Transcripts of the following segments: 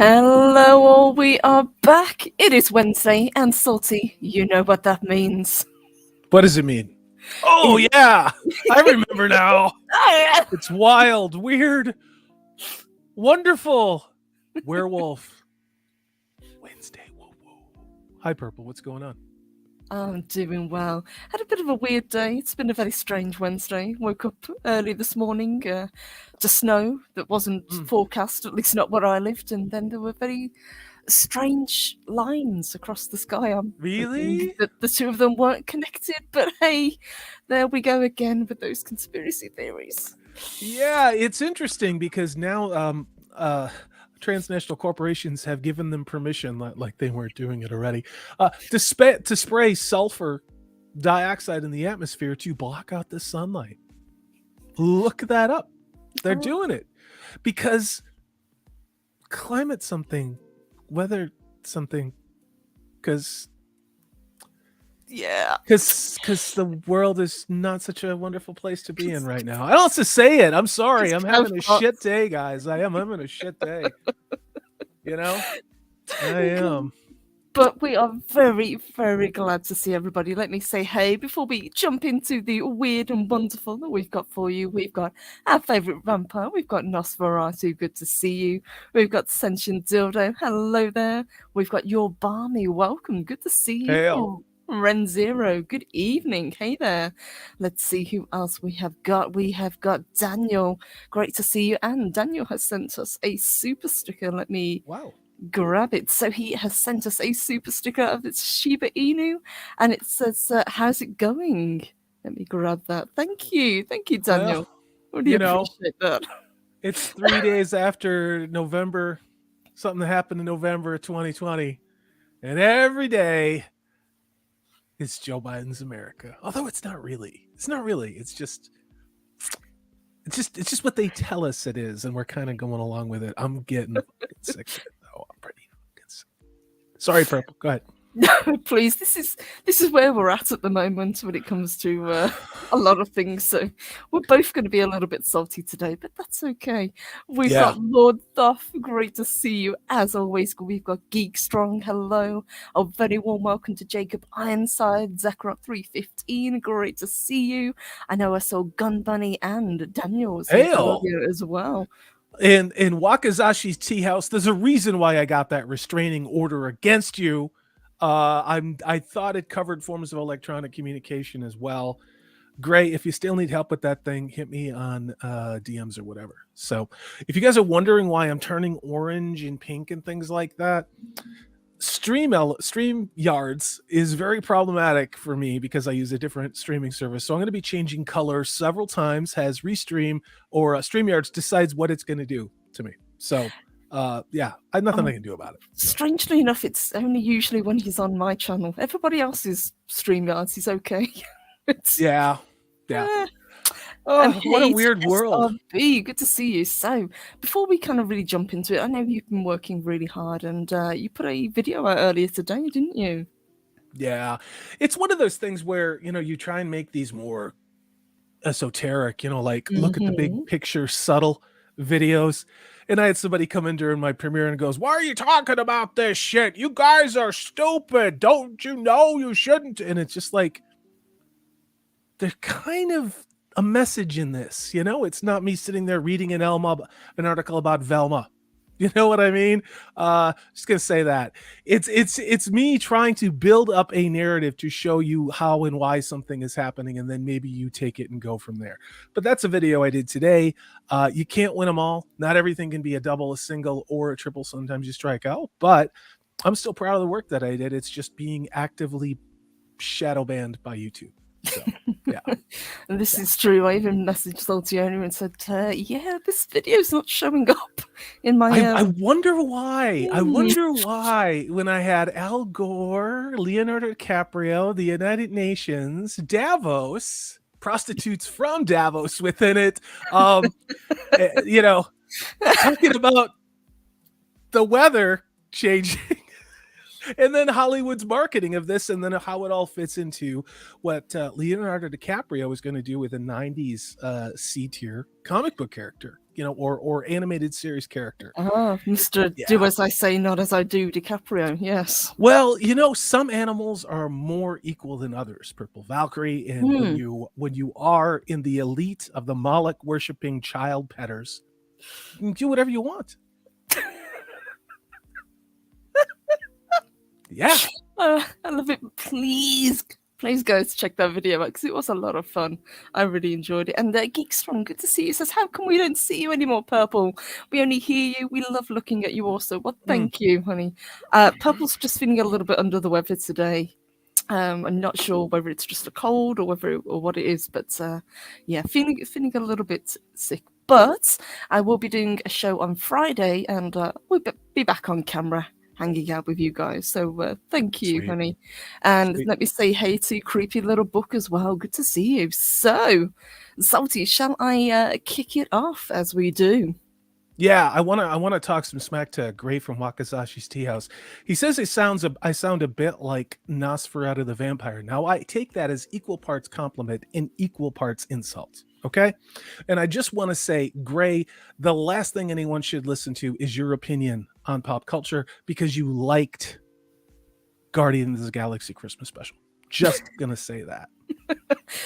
Hello, all. We are back. It is Wednesday, and salty, you know what that means. What does it mean? Oh, It- yeah. I remember now. Ah! It's wild, weird, wonderful. Werewolf Wednesday. Whoa, whoa. Hi, Purple. What's going on? I'm doing well. Had a bit of a weird day. It's been a very strange Wednesday. Woke up early this morning to snow that wasn't forecast, at least not where I lived, and then there were very strange lines across the sky. I'm thinking Really? that the two of them weren't connected, but hey, there we go again with those conspiracy theories. Yeah, it's interesting because now transnational corporations have given them permission, like they weren't doing it already, to spray sulfur dioxide in the atmosphere to block out the sunlight. Look that up. They're doing it because climate something, weather something, because Yeah. the world is not such a wonderful place to be in right now. I don't have to say it. I'm sorry. I'm having a shit day, guys. I am having a shit day. You know, I am. But we are very, very glad to see everybody. Let me say hey before we jump into the weird and wonderful that we've got for you. We've got our favourite vampire. We've got Nosferatu. Good to see you. We've got Sentient Dildo. Hello there. We've got Your Barney. Welcome. Good to see you. Hail. Ren Zero. Good evening. Hey there. Let's see who else we have got. We have got Daniel. Great to see you. And Daniel has sent us a super sticker. Let me grab it. So he has sent us a super sticker of its Shiba Inu, and it says, "How's it going?" Let me grab that. Thank you, Daniel. Really appreciate that. It's 3 days after November, something that happened in November of 2020, and every day is Joe Biden's America. Although it's not really. It's not really. It's just what they tell us it is, and we're kind of going along with it. I'm getting sick of it, though. I'm pretty sick. Sorry, Purple. Go ahead. No, please. This is where we're at the moment when it comes to a lot of things. So we're both going to be a little bit salty today, but that's okay. We've got Lord Thuff. Great to see you as always. We've got Geek Strong. Hello. A very warm welcome to Jacob Ironside, Zekrot 315. Great to see you. I know I saw Gun Bunny and Daniel's earlier as well. In Wakazashi's tea house, there's a reason why I got that restraining order against you. I thought it covered forms of electronic communication as well. Great. If you still need help with that thing, hit me on DMs or whatever. So if you guys are wondering why I'm turning orange and pink and things like that, StreamYards is very problematic for me because I use a different streaming service. So I'm going to be changing color several times as Restream or StreamYards decides what it's going to do to me. So yeah, I have nothing I can do about it. Strangely enough, it's only usually when he's on my channel. Everybody else's StreamYards is okay. Yeah. Oh, what a weird world. Good to see you. So before we kind of really jump into it, I know you've been working really hard, and you put a video out earlier today, didn't you? Yeah. It's one of those things where, you try and make these more esoteric, like look at the big picture, subtle videos. And I had somebody come in during my premiere and goes, "Why are you talking about this shit? You guys are stupid. Don't you know you shouldn't?" And it's just like, there's kind of a message in this, it's not me sitting there reading an article about Velma. You know what I mean? Just gonna say that it's me trying to build up a narrative to show you how and why something is happening, and then maybe you take it and go from there. But that's a video I did today. You can't win them all. Not everything can be a double, a single, or a triple. Sometimes you strike out, but I'm still proud of the work that I did. It's just being actively shadow banned by YouTube. So, yeah. And this is true. I even messaged Salty owner and said, "Yeah, this video's not showing up in my." I wonder why. I wonder why. When I had Al Gore, Leonardo DiCaprio, the United Nations, Davos, prostitutes from Davos within it, talking about the weather changing. And then Hollywood's marketing of this, and then how it all fits into what Leonardo DiCaprio was going to do with a 90s C-tier comic book character. or animated series character. Mr. Yeah. Do as I say, not as I do, DiCaprio. Yes. Well, some animals are more equal than others, Purple Valkyrie, and when you are in the elite of the Moloch worshipping child petters, you can do whatever you want. Yeah. I love it. Please go to check that video out because it was a lot of fun. I really enjoyed it. And Geek Strong, good to see you. Says, how come we don't see you anymore, Purple? We only hear you. We love looking at you also. Well, thank you, honey. Purple's just feeling a little bit under the weather today. I'm not sure whether it's just a cold or what it is, but yeah, feeling a little bit sick. But I will be doing a show on Friday, and we'll be back on camera hanging out with you guys. So thank you, honey. And let me say hey to Creepy Little Book as well. Good to see you. So, Salty, shall I kick it off as we do? Yeah, I wanna talk some smack to Gray from Wakazashi's Tea House. He says I sound a bit like Nosferatu the vampire. Now I take that as equal parts compliment and equal parts insult. Okay, and I just want to say, Gray, the last thing anyone should listen to is your opinion on pop culture because you liked Guardians of the Galaxy Christmas special. Just gonna say that.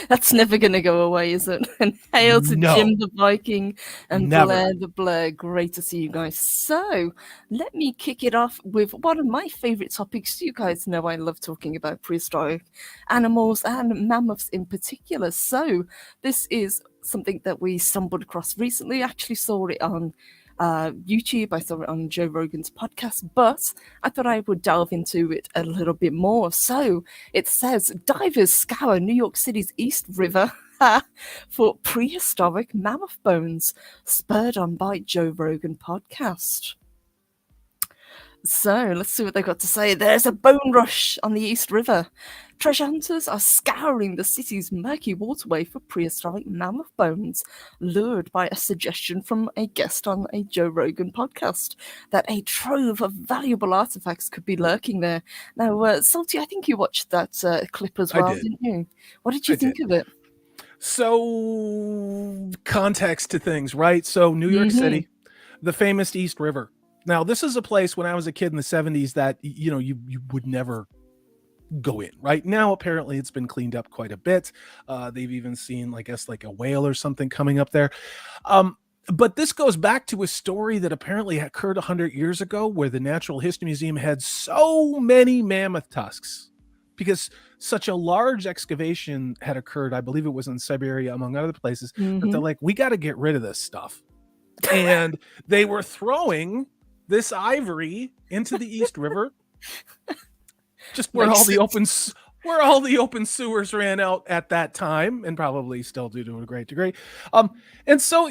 That's never going to go away, is it? And hail to Jim the Viking and Blair the Blair. Great to see you guys. So let me kick it off with one of my favorite topics. You guys know I love talking about prehistoric animals and mammoths in particular. So this is something that we stumbled across recently. I actually saw it on YouTube. I saw it on Joe Rogan's podcast, but I thought I would delve into it a little bit more. So it says divers scour New York City's East River for prehistoric mammoth bones, spurred on by Joe Rogan podcast. So let's see what they've got to say. There's a bone rush on the East River. Treasure hunters are scouring the city's murky waterway for prehistoric mammoth bones, lured by a suggestion from a guest on a Joe Rogan podcast that a trove of valuable artifacts could be lurking there. Now, Salty, I think you watched that clip as well, didn't you? What did you think of it? So, context to things, right? So, New York City, the famous East River. Now, this is a place when I was a kid in the 70s that, you would never go in. Right now, apparently it's been cleaned up quite a bit. They've even seen, I guess, like a whale or something coming up there. But this goes back to a story that apparently occurred 100 years ago where the Natural History Museum had so many mammoth tusks because such a large excavation had occurred. I believe it was in Siberia, among other places. That they're like, we got to get rid of this stuff. And they were throwing this ivory into the East River, just where all the open sewers ran out at that time, and probably still do to a great degree. And so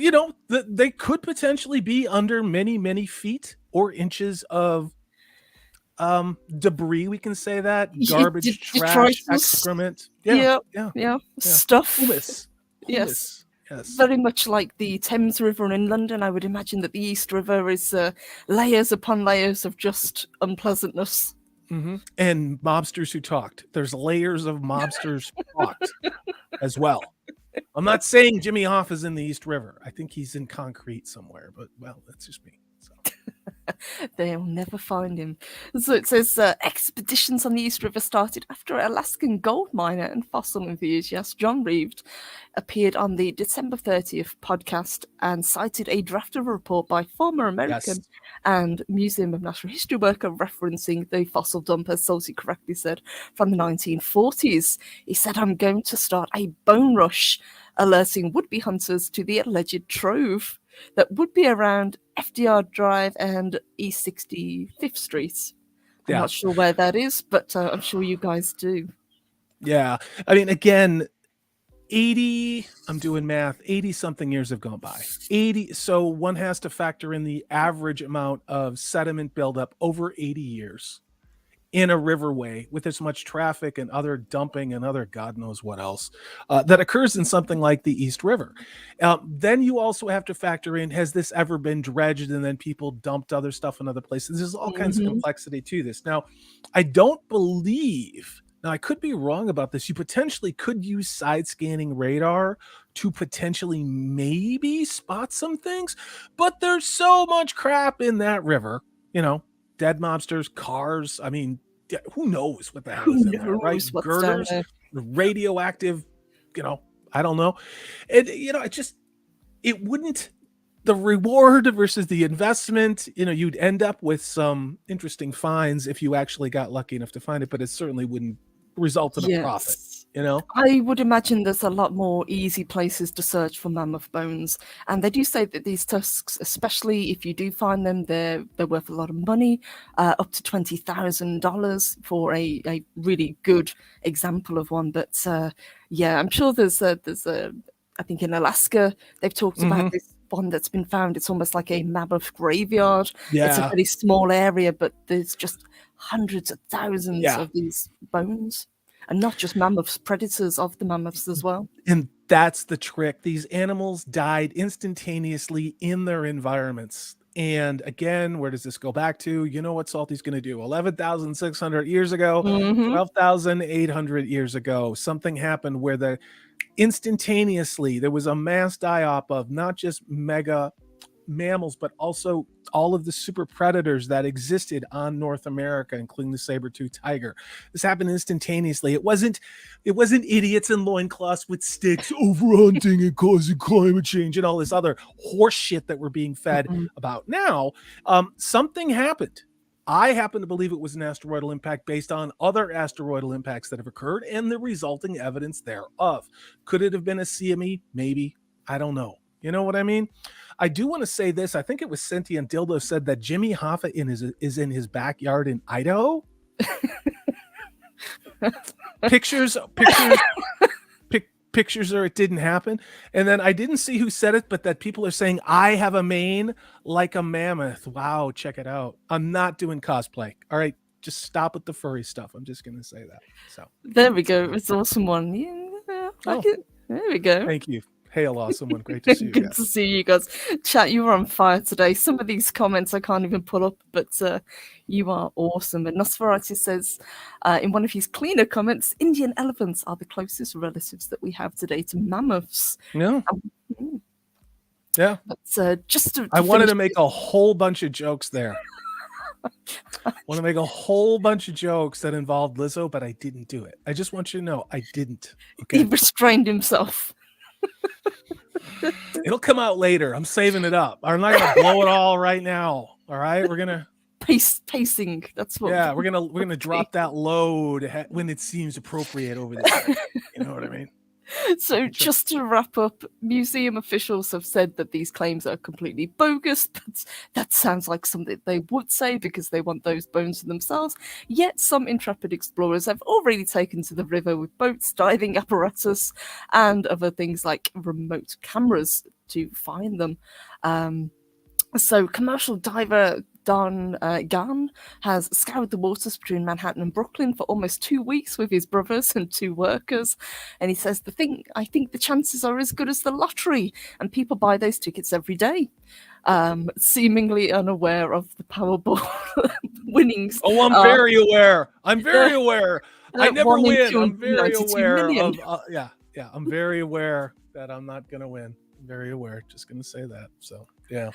they could potentially be under many, many feet or inches of debris. We can say that garbage, trash, excrement. Yeah. Stuff. Humus. Yes. Very much like the Thames River in London, I would imagine that the East River is layers upon layers of just unpleasantness. And mobsters who talked. There's layers of mobsters who talked as well. I'm not saying Jimmy Hoff is in the East River. I think he's in concrete somewhere, but well, that's just me. So. They'll never find him. So it says expeditions on the East River started after Alaskan gold miner and fossil enthusiast John Reeved appeared on the December 30th podcast and cited a draft of a report by former American and Museum of Natural History worker referencing the fossil dump, as Salty correctly said, from the 1940s. He said, I'm going to start a bone rush, alerting would-be hunters to the alleged trove that would be around FDR Drive and East 65th Street. I'm not sure where that is, but I'm sure you guys do. Yeah. I mean, again, 80, I'm doing math, 80 something years have gone by. 80. So one has to factor in the average amount of sediment buildup over 80 years in a riverway with as much traffic and other dumping and other God knows what else that occurs in something like the East River. Then you also have to factor in, has this ever been dredged and then people dumped other stuff in other places? There's all kinds of complexity to this. Now, I don't believe Now, I could be wrong about this. You potentially could use side scanning radar to potentially maybe spot some things, but there's so much crap in that river, dead mobsters, cars. I mean, who knows what the hell is in there, right? What's down Girders, there? radioactive, I don't know. And, it wouldn't, the reward versus the investment, you'd end up with some interesting finds if you actually got lucky enough to find it, but it certainly wouldn't result in a profit. I would imagine there's a lot more easy places to search for mammoth bones, and they do say that these tusks, especially if you do find them, they're worth a lot of money, up to $20,000 for a really good example of one. But I'm sure there's a I think in Alaska they've talked about this one that's been found. It's almost like a mammoth graveyard. It's a very small area, but there's just hundreds of thousands of these bones. And not just mammoths, predators of the mammoths as well. And that's the trick. These animals died instantaneously in their environments. And again, where does this go back to? You know what Salty's going to do? 11,600 years ago, 12,800 years ago, something happened where instantaneously there was a mass die-off of not just mega mammals, but also all of the super predators that existed on North America, including the saber-toothed tiger. This happened instantaneously. It wasn't idiots in loincloths with sticks overhunting and causing climate change and all this other horse shit that we're being fed about now. Something happened. I happen to believe it was an asteroidal impact based on other asteroidal impacts that have occurred and the resulting evidence thereof. Could it have been a CME? Maybe. I don't know. You know what I mean? I do want to say this. I think it was Sentient Dildo said that Jimmy Hoffa is in his backyard in Idaho. Pictures are it didn't happen. And then I didn't see who said it, but that people are saying, I have a mane like a mammoth. Wow, check it out. I'm not doing cosplay. All right, just stop with the furry stuff. I'm just going to say that. So there we go. It's an awesome one. Yeah, like it. There we go. Thank you. Hail, awesome one. Great to see you Good to see you guys. Chat, you were on fire today. Some of these comments I can't even pull up, but you are awesome. And Nosferatu says in one of his cleaner comments, Indian elephants are the closest relatives that we have today to mammoths. Yeah. Yeah. But just to I wanted to make a whole bunch of jokes there. I want to make a whole bunch of jokes that involved Lizzo, but I didn't do it. I just want you to know I didn't. Okay. He restrained himself. It'll come out later. I'm saving it up. I'm not gonna blow it all right now. All right, we're gonna pacing. That's what. Yeah, we're gonna drop that load when it seems appropriate over this. You know what I mean? So just to wrap up, museum officials have said that these claims are completely bogus, but that sounds like something they would say because they want those bones for themselves. Yet some intrepid explorers have already taken to the river with boats, diving apparatus, and other things like remote cameras to find them. So commercial diver Don Gann has scoured the waters between Manhattan and Brooklyn for almost 2 weeks with his brothers and 2 workers. And he says, I think the chances are as good as the lottery, and people buy those tickets every day, seemingly unaware of the Powerball winnings. Oh, I'm very aware. I'm very aware. I never win. I'm very aware of, I'm very aware that I'm not going to win. I'm very aware. Just going to say that. So, yeah.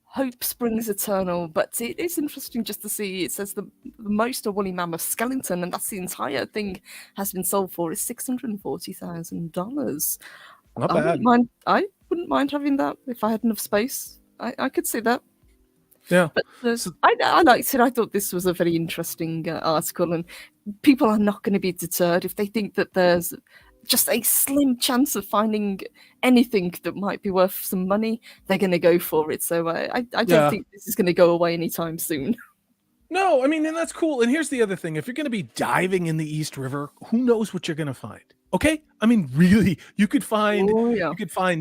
Hope springs eternal, but it is interesting just to see. It says the most a woolly mammoth skeleton, and that's the entire thing, has been sold for is $640,000. Not bad. I wouldn't mind having that if I had enough space. I could see that. Yeah, but I liked it. I thought this was a very interesting article, and people are not going to be deterred if they think that there's just a slim chance of finding anything that might be worth some money. They're going to go for it. So I don't think this is going to go away anytime soon. No, I mean, and that's cool. And here's the other thing. If you're going to be diving in the East River, who knows what you're going to find? Okay? I mean, really, you could find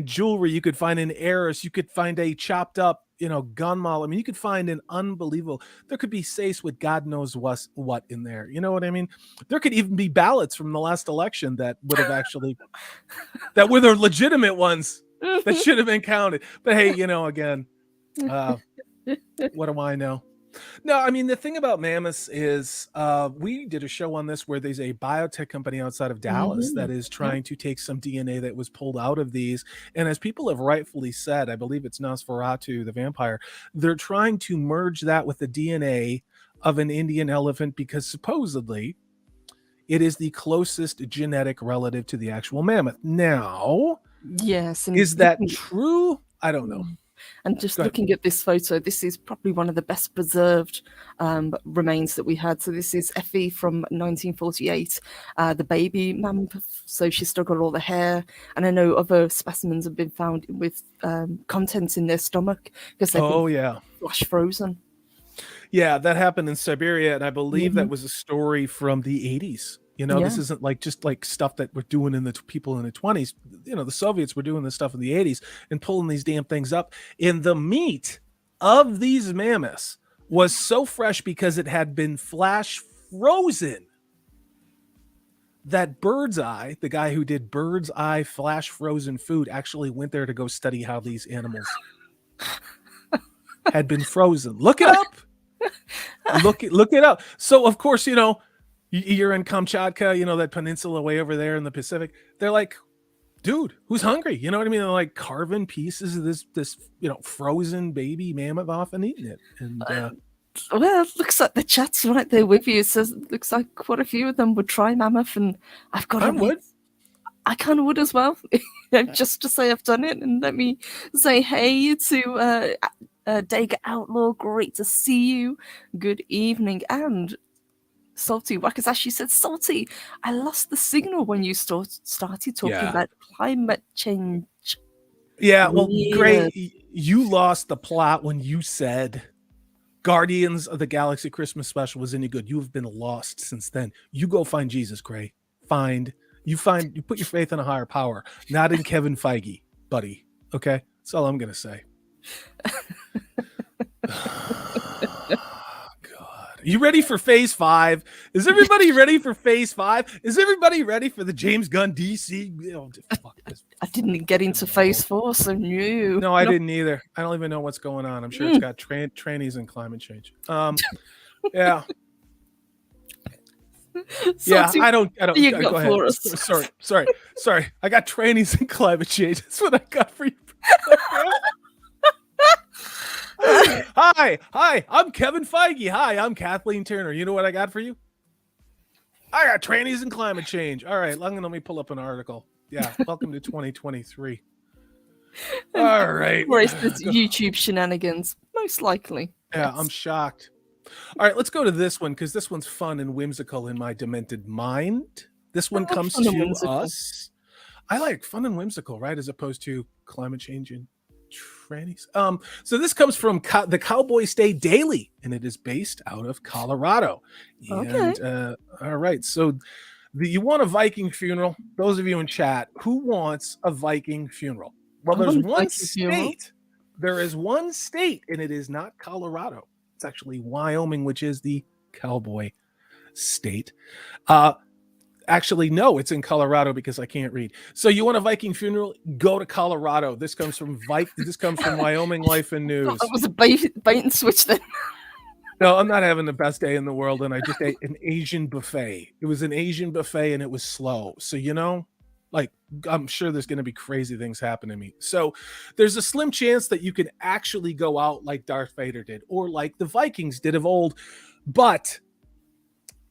jewelry, you could find an heiress, you could find a chopped up, gun model. I mean, you could find an unbelievable, there could be Sace with God knows what in there. You know what I mean? There could even be ballots from the last election that would have actually, that were the legitimate ones that should have been counted. But hey, again, what do I know? No, I mean, the thing about mammoths is we did a show on this where there's a biotech company outside of Dallas that is Yep. trying to take some DNA that was pulled out of these. And as people have rightfully said, I believe it's Nosferatu, the vampire, they're trying to merge that with the DNA of an Indian elephant because supposedly it is the closest genetic relative to the actual mammoth. Now, yes, and is that true? I don't know. And just looking at this photo, this is probably one of the best preserved remains that we had. So this is Effie from 1948, the baby mammoth. So she's still got all the hair. And I know other specimens have been found with contents in their stomach because they've been flash frozen. Yeah, that happened in Siberia. And I believe that was a story from the 80s. You know, this isn't like just like stuff that we're doing in the people in the 20s. You know, the Soviets were doing this stuff in the 80s and pulling these damn things up. And the meat of these mammoths was so fresh because it had been flash frozen that Birdseye, the guy who did Birdseye flash frozen food, actually went there to go study how these animals had been frozen. Look it up. Look it up. So, of course, you know, you're in Kamchatka, you know, that peninsula way over there in the Pacific. They're like, dude, who's hungry? You know what I mean? They're like carving pieces of this, you know, frozen baby mammoth off and eating it. And well, it looks like the chat's right there with you. It says it looks like quite a few of them would try mammoth, and I've got I kind of would as well, just to say I've done it. And let me say hey to Dega Outlaw. Great to see you. Good evening. And Salty Wakasashi said, Salty, I lost the signal when you started talking about climate change. Yeah, well, great. You lost the plot when you said Guardians of the Galaxy Christmas special was any good. You've been lost since then. You go find Jesus, Gray. You put your faith in a higher power, not in Kevin Feige, buddy. Okay? That's all I'm going to say. You ready for phase 5? Is everybody ready for phase 5? Is everybody ready for the James Gunn DC? Oh, fuck this. I didn't get into phase 4, so new. No, I didn't either. I don't even know what's going on. I'm sure it's got trannies and climate change. Yeah. Yeah, I don't go ahead. Sorry. I got trannies and climate change. That's what I got for you. Hi, I'm Kevin Feige. Hi, I'm Kathleen Turner. You know what I got for you? I got trannies and climate change. All right, let me pull up an article. Yeah, welcome to 2023. All right. Where's this YouTube shenanigans? Most likely. Yeah, I'm shocked. All right, let's go to this one because this one's fun and whimsical in my demented mind. This one comes to us. I like fun and whimsical, right? As opposed to climate change and trannies. So this comes from the Cowboy State Daily, and it is based out of Colorado. And all right, so you want a Viking funeral? Those of you in chat, who wants a Viking funeral? Well, there's one state. There is one state, and it is not Colorado. It's actually Wyoming, which is the Cowboy State. Actually, no, it's in Colorado because I can't read. So you want a Viking funeral? Go to Colorado. This comes from Wyoming Life and News. That was a bait and switch then. No, I'm not having the best day in the world, and I just ate an Asian buffet. It was an Asian buffet, and it was slow. So, you know, like, I'm sure there's going to be crazy things happen to me. So there's a slim chance that you can actually go out like Darth Vader did, or like the Vikings did of old. But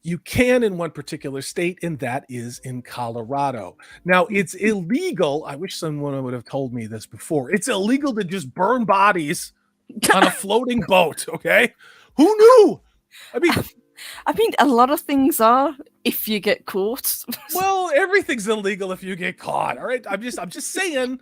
you can in one particular state, and that is in Colorado. Now, it's illegal. I wish someone would have told me this before. It's illegal to just burn bodies on a floating boat, okay? Who knew? I mean, a lot of things are if you get caught. Well, everything's illegal if you get caught, all right? I'm just saying,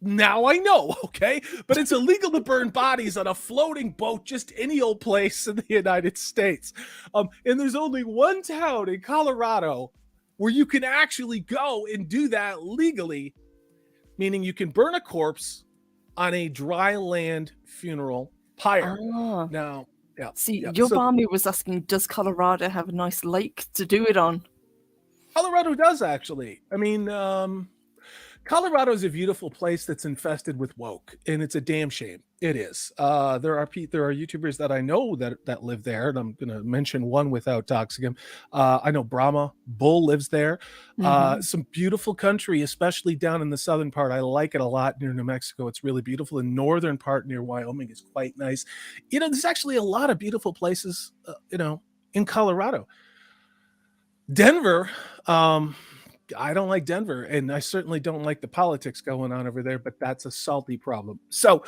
now I know, okay? But it's illegal to burn bodies on a floating boat just any old place in the United States. And there's only one town in Colorado where you can actually go and do that legally, meaning you can burn a corpse on a dry land funeral pyre. Oh. Now, your mommy was asking, does Colorado have a nice lake to do it on? Colorado does, actually. I mean, Colorado is a beautiful place that's infested with woke, and it's a damn shame. It is. There are YouTubers that I know that live there, and I'm going to mention one without doxing him. I know Brahma Bull lives there. Some beautiful country, especially down in the southern part. I like it a lot near New Mexico. It's really beautiful. The northern part near Wyoming is quite nice. There's actually a lot of beautiful places, in Colorado. Denver, I don't like Denver, and I certainly don't like the politics going on over there, but that's a salty problem. So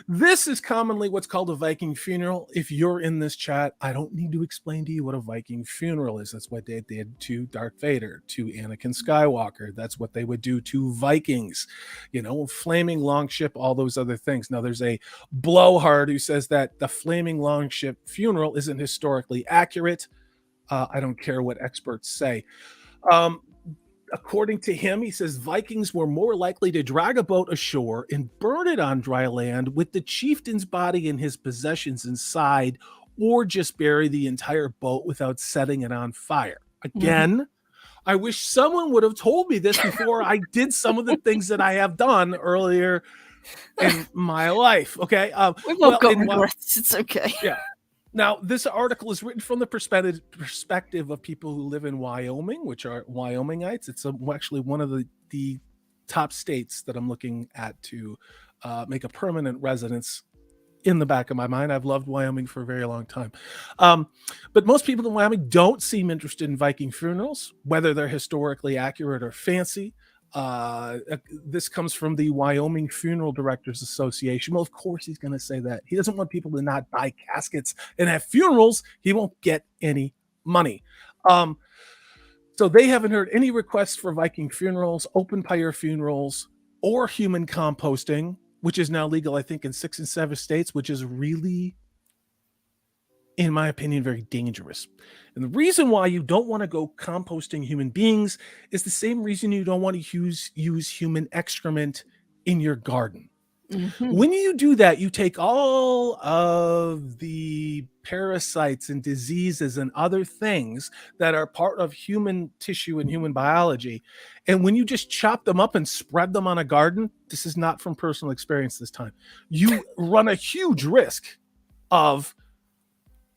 this is commonly what's called a Viking funeral. If you're in this chat, I don't need to explain to you what a Viking funeral is. That's what they did to Darth Vader, to Anakin Skywalker. That's what they would do to Vikings, flaming longship, all those other things. Now there's a blowhard who says that the flaming longship funeral isn't historically accurate. I don't care what experts say. According to him, he says Vikings were more likely to drag a boat ashore and burn it on dry land with the chieftain's body and his possessions inside, or just bury the entire boat without setting it on fire. Again, I wish someone would have told me this before I did some of the things that I have done earlier in my life. Okay. We've all got regrets. It's okay. Yeah. Now, this article is written from the perspective of people who live in Wyoming, which are Wyomingites. It's actually one of the top states that I'm looking at to make a permanent residence in the back of my mind. I've loved Wyoming for a very long time. But most people in Wyoming don't seem interested in Viking funerals, whether they're historically accurate or fancy. This comes from the Wyoming Funeral Directors Association. Well, of course he's going to say that. He doesn't want people to not buy caskets and have funerals. He won't get any money. So they haven't heard any requests for Viking funerals, open pyre funerals, or human composting, which is now legal, I think, in 6 and 7 states, which is really, in my opinion, very dangerous. And the reason why you don't want to go composting human beings is the same reason you don't want to use human excrement in your garden. When you do that, you take all of the parasites and diseases and other things that are part of human tissue and human biology. And when you just chop them up and spread them on a garden, this is not from personal experience this time, you run a huge risk of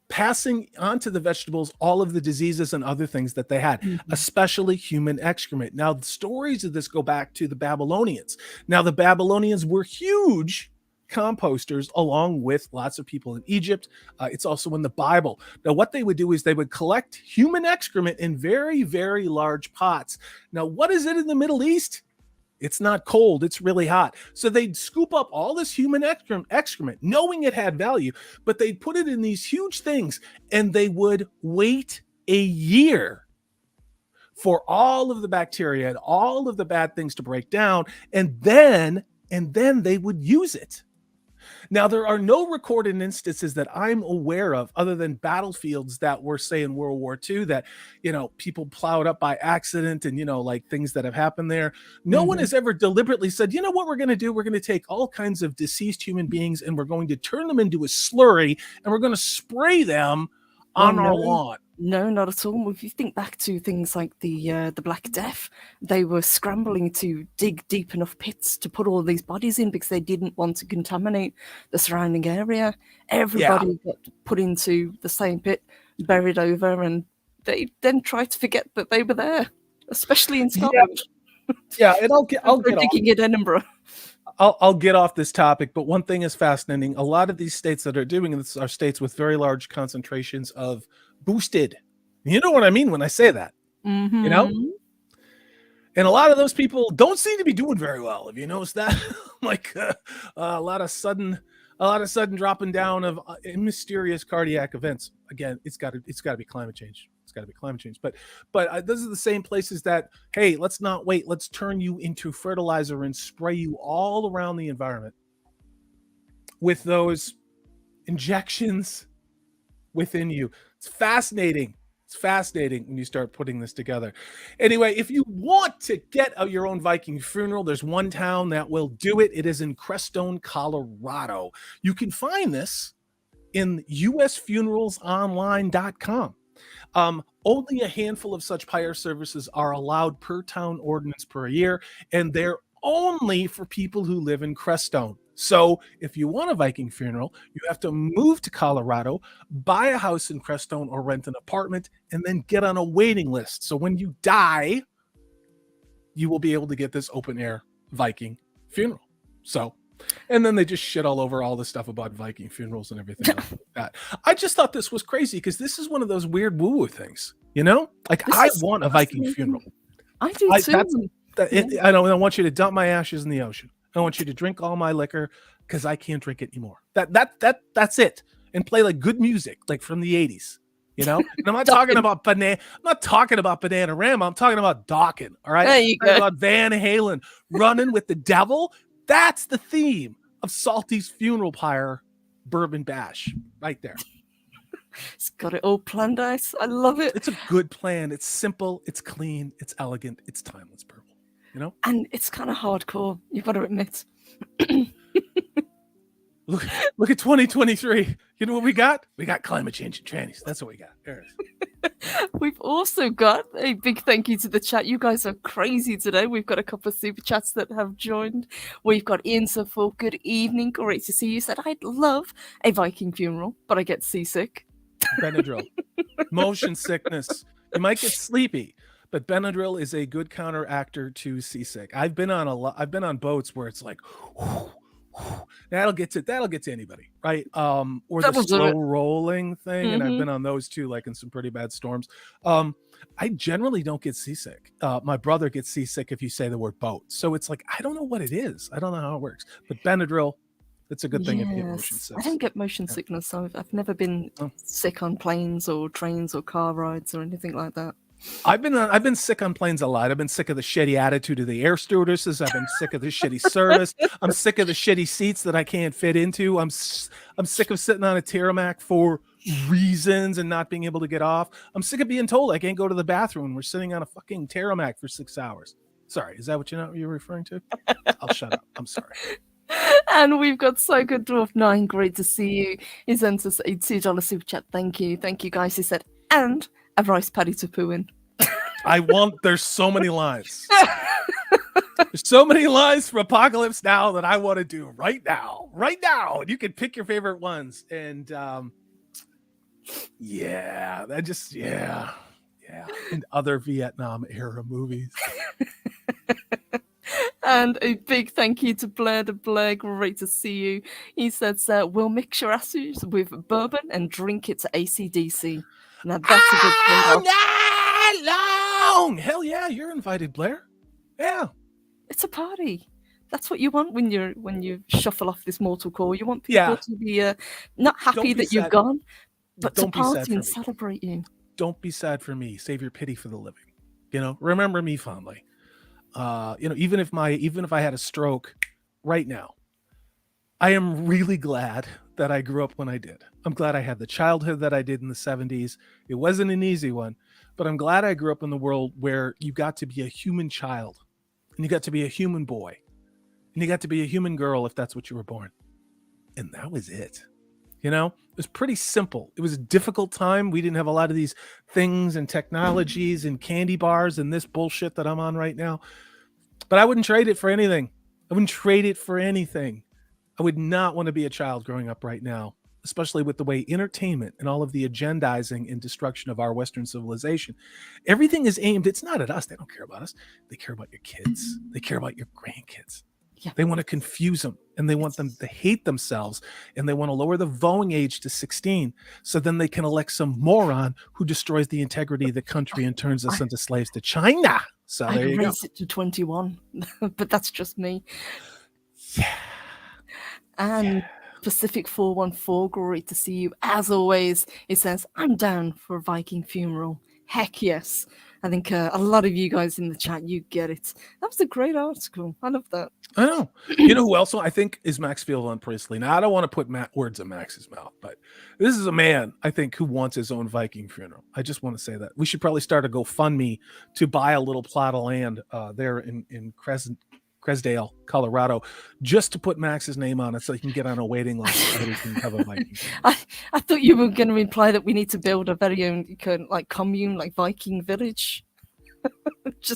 passing onto the vegetables all of the diseases and other things that they had, especially human excrement. Now, the stories of this go back to the Babylonians. Now, the Babylonians were huge composters, along with lots of people in Egypt. It's also in the Bible. Now, what they would do is they would collect human excrement in very, very large pots. Now, what is it in the Middle East? It's not cold. It's really hot. So they'd scoop up all this human excrement, knowing it had value, but they'd put it in these huge things, and they would wait a year for all of the bacteria and all of the bad things to break down, and then they would use it. Now, there are no recorded instances that I'm aware of other than battlefields that were, say, in World War II that, people plowed up by accident and, like things that have happened there. No one has ever deliberately said, you know what we're going to do? We're going to take all kinds of deceased human beings and we're going to turn them into a slurry and we're going to spray them on our lawn. No, not at all. If you think back to things like the Black Death, they were scrambling to dig deep enough pits to put all these bodies in because they didn't want to contaminate the surrounding area. Everybody got put into the same pit, buried over, and they then tried to forget that they were there, especially in Scotland. Yeah, and I'll get digging in Edinburgh. I'll get off this topic, but one thing is fascinating. A lot of these states that are doing this are states with very large concentrations of boosted. You know what I mean when I say that, And a lot of those people don't seem to be doing very well. Have you noticed that? Like a lot of sudden dropping down of mysterious cardiac events. Again, it's got to be climate change. It's got to be climate change. But those are the same places that, hey, let's not wait. Let's turn you into fertilizer and spray you all around the environment with those injections within you. It's fascinating. It's fascinating when you start putting this together. Anyway, if you want to get your own Viking funeral, there's one town that will do it. It is in Crestone, Colorado. You can find this in usfuneralsonline.com. Only a handful of such pyre services are allowed per town ordinance per year, and they're only for people who live in Crestone. So if you want a Viking funeral, you have to move to Colorado, buy a house in Crestone or rent an apartment, and then get on a waiting list. So when you die, you will be able to get this open air Viking funeral. So, and then they just shit all over all the stuff about Viking funerals and everything else like that. I just thought this was crazy because this is one of those weird woo-woo things, you know? Like, I want a Viking funeral. I do too. I don't want you to dump my ashes in the ocean. I want you to drink all my liquor because I can't drink it anymore. That's it. And play like good music, like from the 80s. You know, and I'm not talking about Banana. I'm not talking about Bananarama. I'm talking about Dawkins. All right, there you go. About Van Halen running with the devil. That's the theme of Salty's funeral pyre bourbon bash, right there. It's got it all planned out. I love it. It's a good plan. It's simple. It's clean. It's elegant. It's timeless, purple. You know, and it's kind of hardcore. You've got to admit. Look at 2023. You know what we got? We got climate change and trannies. That's what we got. There it is. We've also got a big thank you to the chat. You guys are crazy today. We've got a couple of super chats that have joined. We've got Ian Suffolk. Good evening. Great to see you. Said, I'd love a Viking funeral, but I get seasick. Benadryl. Motion sickness. You might get sleepy, but Benadryl is a good counteractor to seasick. I've been on boats where it's like, that'll get to anybody, right? Or the slow rolling thing, and I've been on those too, like in some pretty bad storms. I generally don't get seasick. My brother gets seasick if you say the word boat. So it's like, I don't know what it is. I don't know how it works. But Benadryl, it's a good thing if you get motion sickness. I don't get motion sickness. I've never been sick on planes or trains or car rides or anything like that. I've been sick on planes a lot. I've been sick of the shitty attitude of the air stewardesses. I've been sick of the shitty service. I'm sick of the shitty seats that I can't fit into. I'm sick of sitting on a tarmac for reasons and not being able to get off. I'm sick of being told I can't go to the bathroom when we're sitting on a fucking tarmac for 6 hours. Sorry, is that what you're referring to? I'll shut up. I'm sorry. And we've got Psycho Dwarf 9. Great to see you. He sent us a $2 super chat. Thank you guys. He said, and a rice paddy to poo in. There's so many lines. There's so many lines for Apocalypse Now that I want to do right now. And you can pick your favorite ones. And and other Vietnam era movies. And a big thank you to Blair the Blair. Great to see you. He says, we'll mix your ashes with bourbon and drink it to AC/DC. Now that's a good thing. Long. Hell yeah, you're invited, Blair. Yeah. It's a party. That's what you want when you shuffle off this mortal coil. You want people to be not happy that you're gone, but to party and celebrate you. Don't be sad for me. Save your pity for the living. You know, remember me fondly. Even if I had a stroke right now, I am really glad that I grew up when I did. I'm glad I had the childhood that I did in the 70s. It wasn't an easy one, but I'm glad I grew up in the world where you got to be a human child and you got to be a human boy and you got to be a human girl if that's what you were born. And that was it. You know, it was pretty simple. It was a difficult time. We didn't have a lot of these things and technologies and candy bars and this bullshit that I'm on right now. But I wouldn't trade it for anything. I would not want to be a child growing up right now, especially with the way entertainment and all of the agendizing and destruction of our Western civilization. Everything is aimed. It's not at us. They don't care about us. They care about your kids. They care about your grandkids. Yeah. They want to confuse them and they want them to hate themselves and they want to lower the voting age to 16 so then they can elect some moron who destroys the integrity of the country and turns us into slaves to China. So there you go. I'd raise it to 21, but that's just me. Yeah. And Pacific 414, great to see you. As always, it says, I'm down for a Viking funeral. Heck yes. I think a lot of you guys in the chat, you get it. That was a great article. I love that. I know. You know who else I think is Max Fieldon Priestley? Now, I don't want to put words in Max's mouth, but this is a man, I think, who wants his own Viking funeral. I just want to say that. We should probably start a GoFundMe to buy a little plot of land there in Cresdale, Colorado, just to put Max's name on it so he can get on a waiting list so that he can have a Viking. I thought you were going to imply that we need to build a very own commune, like Viking village.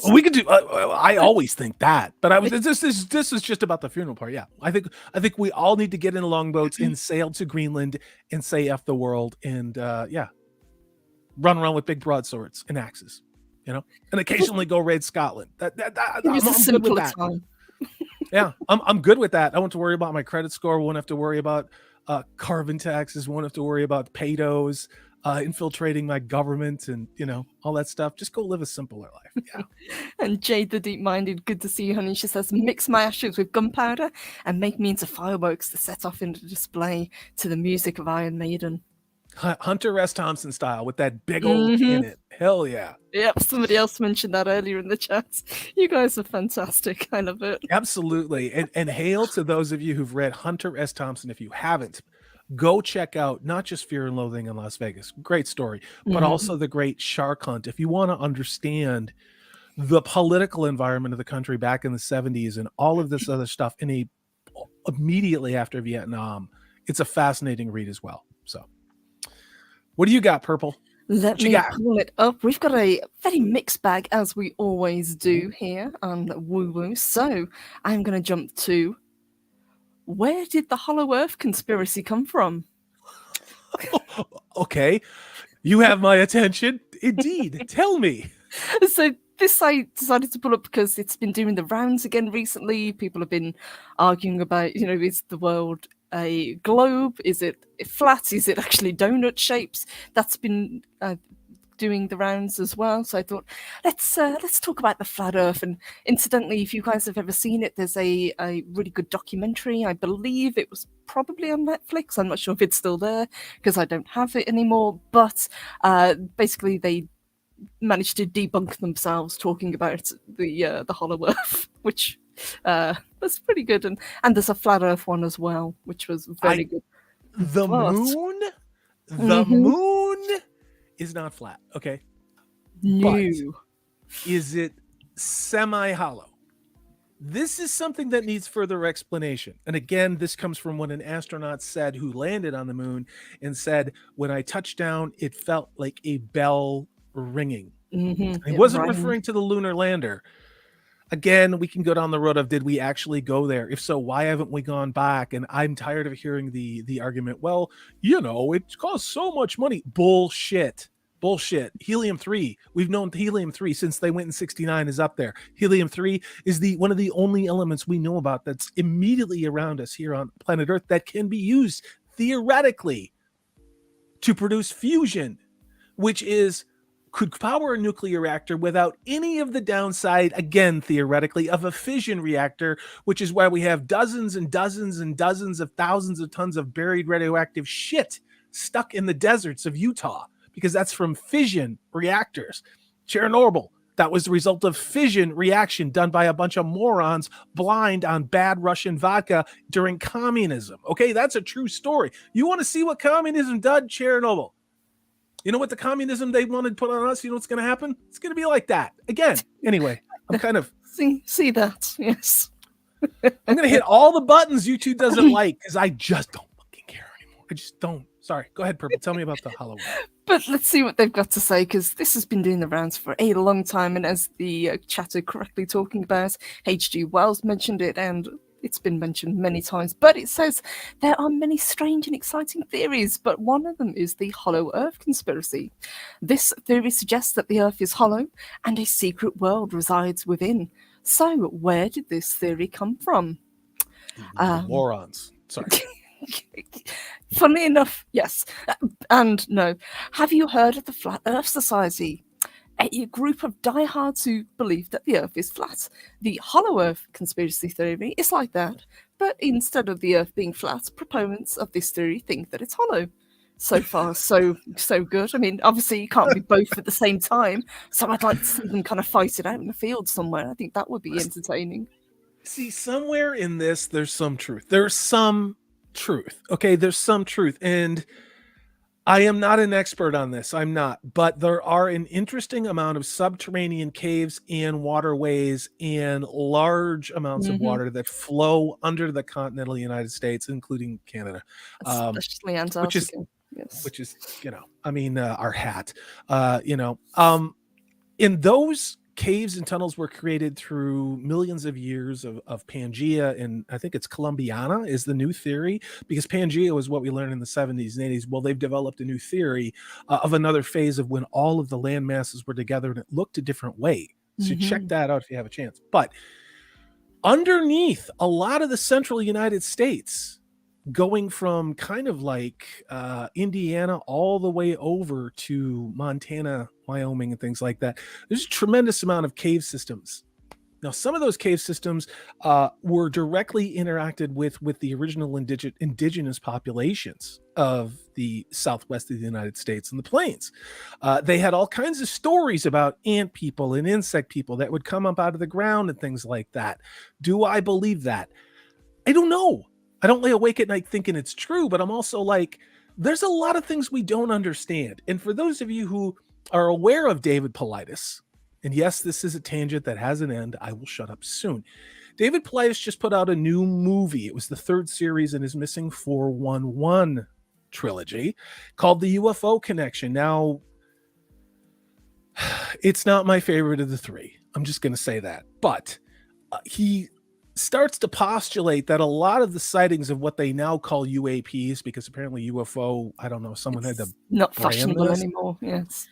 We could do. I always think that, but this is just about the funeral part. Yeah, I think we all need to get in longboats and sail to Greenland and say "F the world" and run around with big broadswords and axes, and occasionally go raid Scotland. I'm good with that. Time. Yeah, I'm good with that. I won't have to worry about my credit score. Won't have to worry about carbon taxes. Won't have to worry about pedos. Infiltrating my government and all that stuff. Just go live a simpler life. Yeah. And Jade the Deep-Minded, good to see you, honey. She says, mix my ashes with gunpowder and make me into fireworks to set off into display to the music of Iron Maiden. Hunter S. Thompson style with that big old cannon. Hell yeah. Yep, somebody else mentioned that earlier in the chat. You guys are fantastic. I love it. Absolutely. And hail to those of you who've read Hunter S. Thompson. If you haven't, go check out not just Fear and Loathing in Las Vegas, great story, but also The Great Shark Hunt. If you want to understand the political environment of the country back in the 70s and all of this other stuff immediately after Vietnam, it's a fascinating read as well. So what do you got, Purple? Let me pull it up. We've got a very mixed bag, as we always do here on Woo Woo. So I'm going to jump to, where did the Hollow Earth conspiracy come from? Okay. You have my attention. Indeed. Tell me. So this I decided to pull up because it's been doing the rounds again recently. People have been arguing about, is the world a globe? Is it flat? Is it actually donut shapes? That's been doing the rounds as well. So I thought, let's talk about the flat Earth. And incidentally, if you guys have ever seen it, there's a really good documentary. I believe it was probably on Netflix. I'm not sure if it's still there because I don't have it anymore. But basically, they managed to debunk themselves talking about the Hollow Earth, which was pretty good. And there's a flat Earth one as well, which was very good. The moon is not flat, okay? No. But is it semi-hollow? This is something that needs further explanation. And again, this comes from what an astronaut said who landed on the moon and said, when I touched down, it felt like a bell ringing. He wasn't referring to the lunar lander. Again, we can go down the road of, did we actually go there? If so, why haven't we gone back? And I'm tired of hearing the argument, well, it costs so much money. Bullshit. Helium-3. We've known helium-3 since they went in 1969 is up there. Helium-3 is one of the only elements we know about that's immediately around us here on planet Earth that can be used theoretically to produce fusion, which could power a nuclear reactor without any of the downside, again, theoretically, of a fission reactor, which is why we have dozens and dozens and dozens of thousands of tons of buried radioactive shit stuck in the deserts of Utah, because that's from fission reactors. Chernobyl, that was the result of fission reaction done by a bunch of morons blind on bad Russian vodka during communism. Okay, that's a true story. You want to see what communism did? Chernobyl. You know what the communism they wanted to put on us? You know what's going to happen? It's going to be like that. Again, anyway, I'm kind of... See that, yes. I'm going to hit all the buttons YouTube doesn't like because I just don't fucking care anymore. I just don't. Sorry. Go ahead, Purple. Tell me about the Hollow Earth. But let's see what they've got to say, because this has been doing the rounds for a long time. And as the chatter correctly talking about, H.G. Wells mentioned it, and it's been mentioned many times. But it says there are many strange and exciting theories, but one of them is the Hollow Earth conspiracy. This theory suggests that the Earth is hollow and a secret world resides within. So where did this theory come from? Morons. Sorry. Funnily enough, yes and no. Have you heard of the Flat Earth Society? A group of diehards who believe that the Earth is flat. The Hollow Earth conspiracy theory is like that, but instead of the Earth being flat, proponents of this theory think that it's hollow. So far, so good. I mean, obviously you can't be both at the same time, so I'd like to see them kind of fight it out in the field somewhere. I think that would be entertaining. See, somewhere in this, there's some truth. There's some truth. Okay, there's some truth. And I am not an expert on this. I'm not. But there are an interesting amount of subterranean caves and waterways and large amounts of water that flow under the continental United States, including Canada. Especially Antarctica. Which is, our hat. In those caves and tunnels were created through millions of years of Pangea, and I think it's Columbiana is the new theory, because Pangea was what we learned in the 70s and 80s. Well, they've developed a new theory of another phase of when all of the land masses were together and it looked a different way. So check that out if you have a chance. But underneath a lot of the central United States, going from kind of like Indiana all the way over to Montana, Wyoming, and things like that, there's a tremendous amount of cave systems. Now, some of those cave systems were directly interacted with the original indigenous populations of the southwest of the United States and the plains. They had all kinds of stories about ant people and insect people that would come up out of the ground and things like that. Do I believe that? I don't know. I don't lay awake at night thinking it's true, but I'm also like, there's a lot of things we don't understand. And for those of you who are aware of David Paulides, and yes, this is a tangent that has an end, I will shut up soon. David Paulides just put out a new movie. It was the third series in his Missing 411 trilogy called The UFO Connection. Now, it's not my favorite of the three. I'm just going to say that. But he starts to postulate that a lot of the sightings of what they now call UAPs, because apparently UFO, I don't know, someone had to not fashionable anymore. Yes,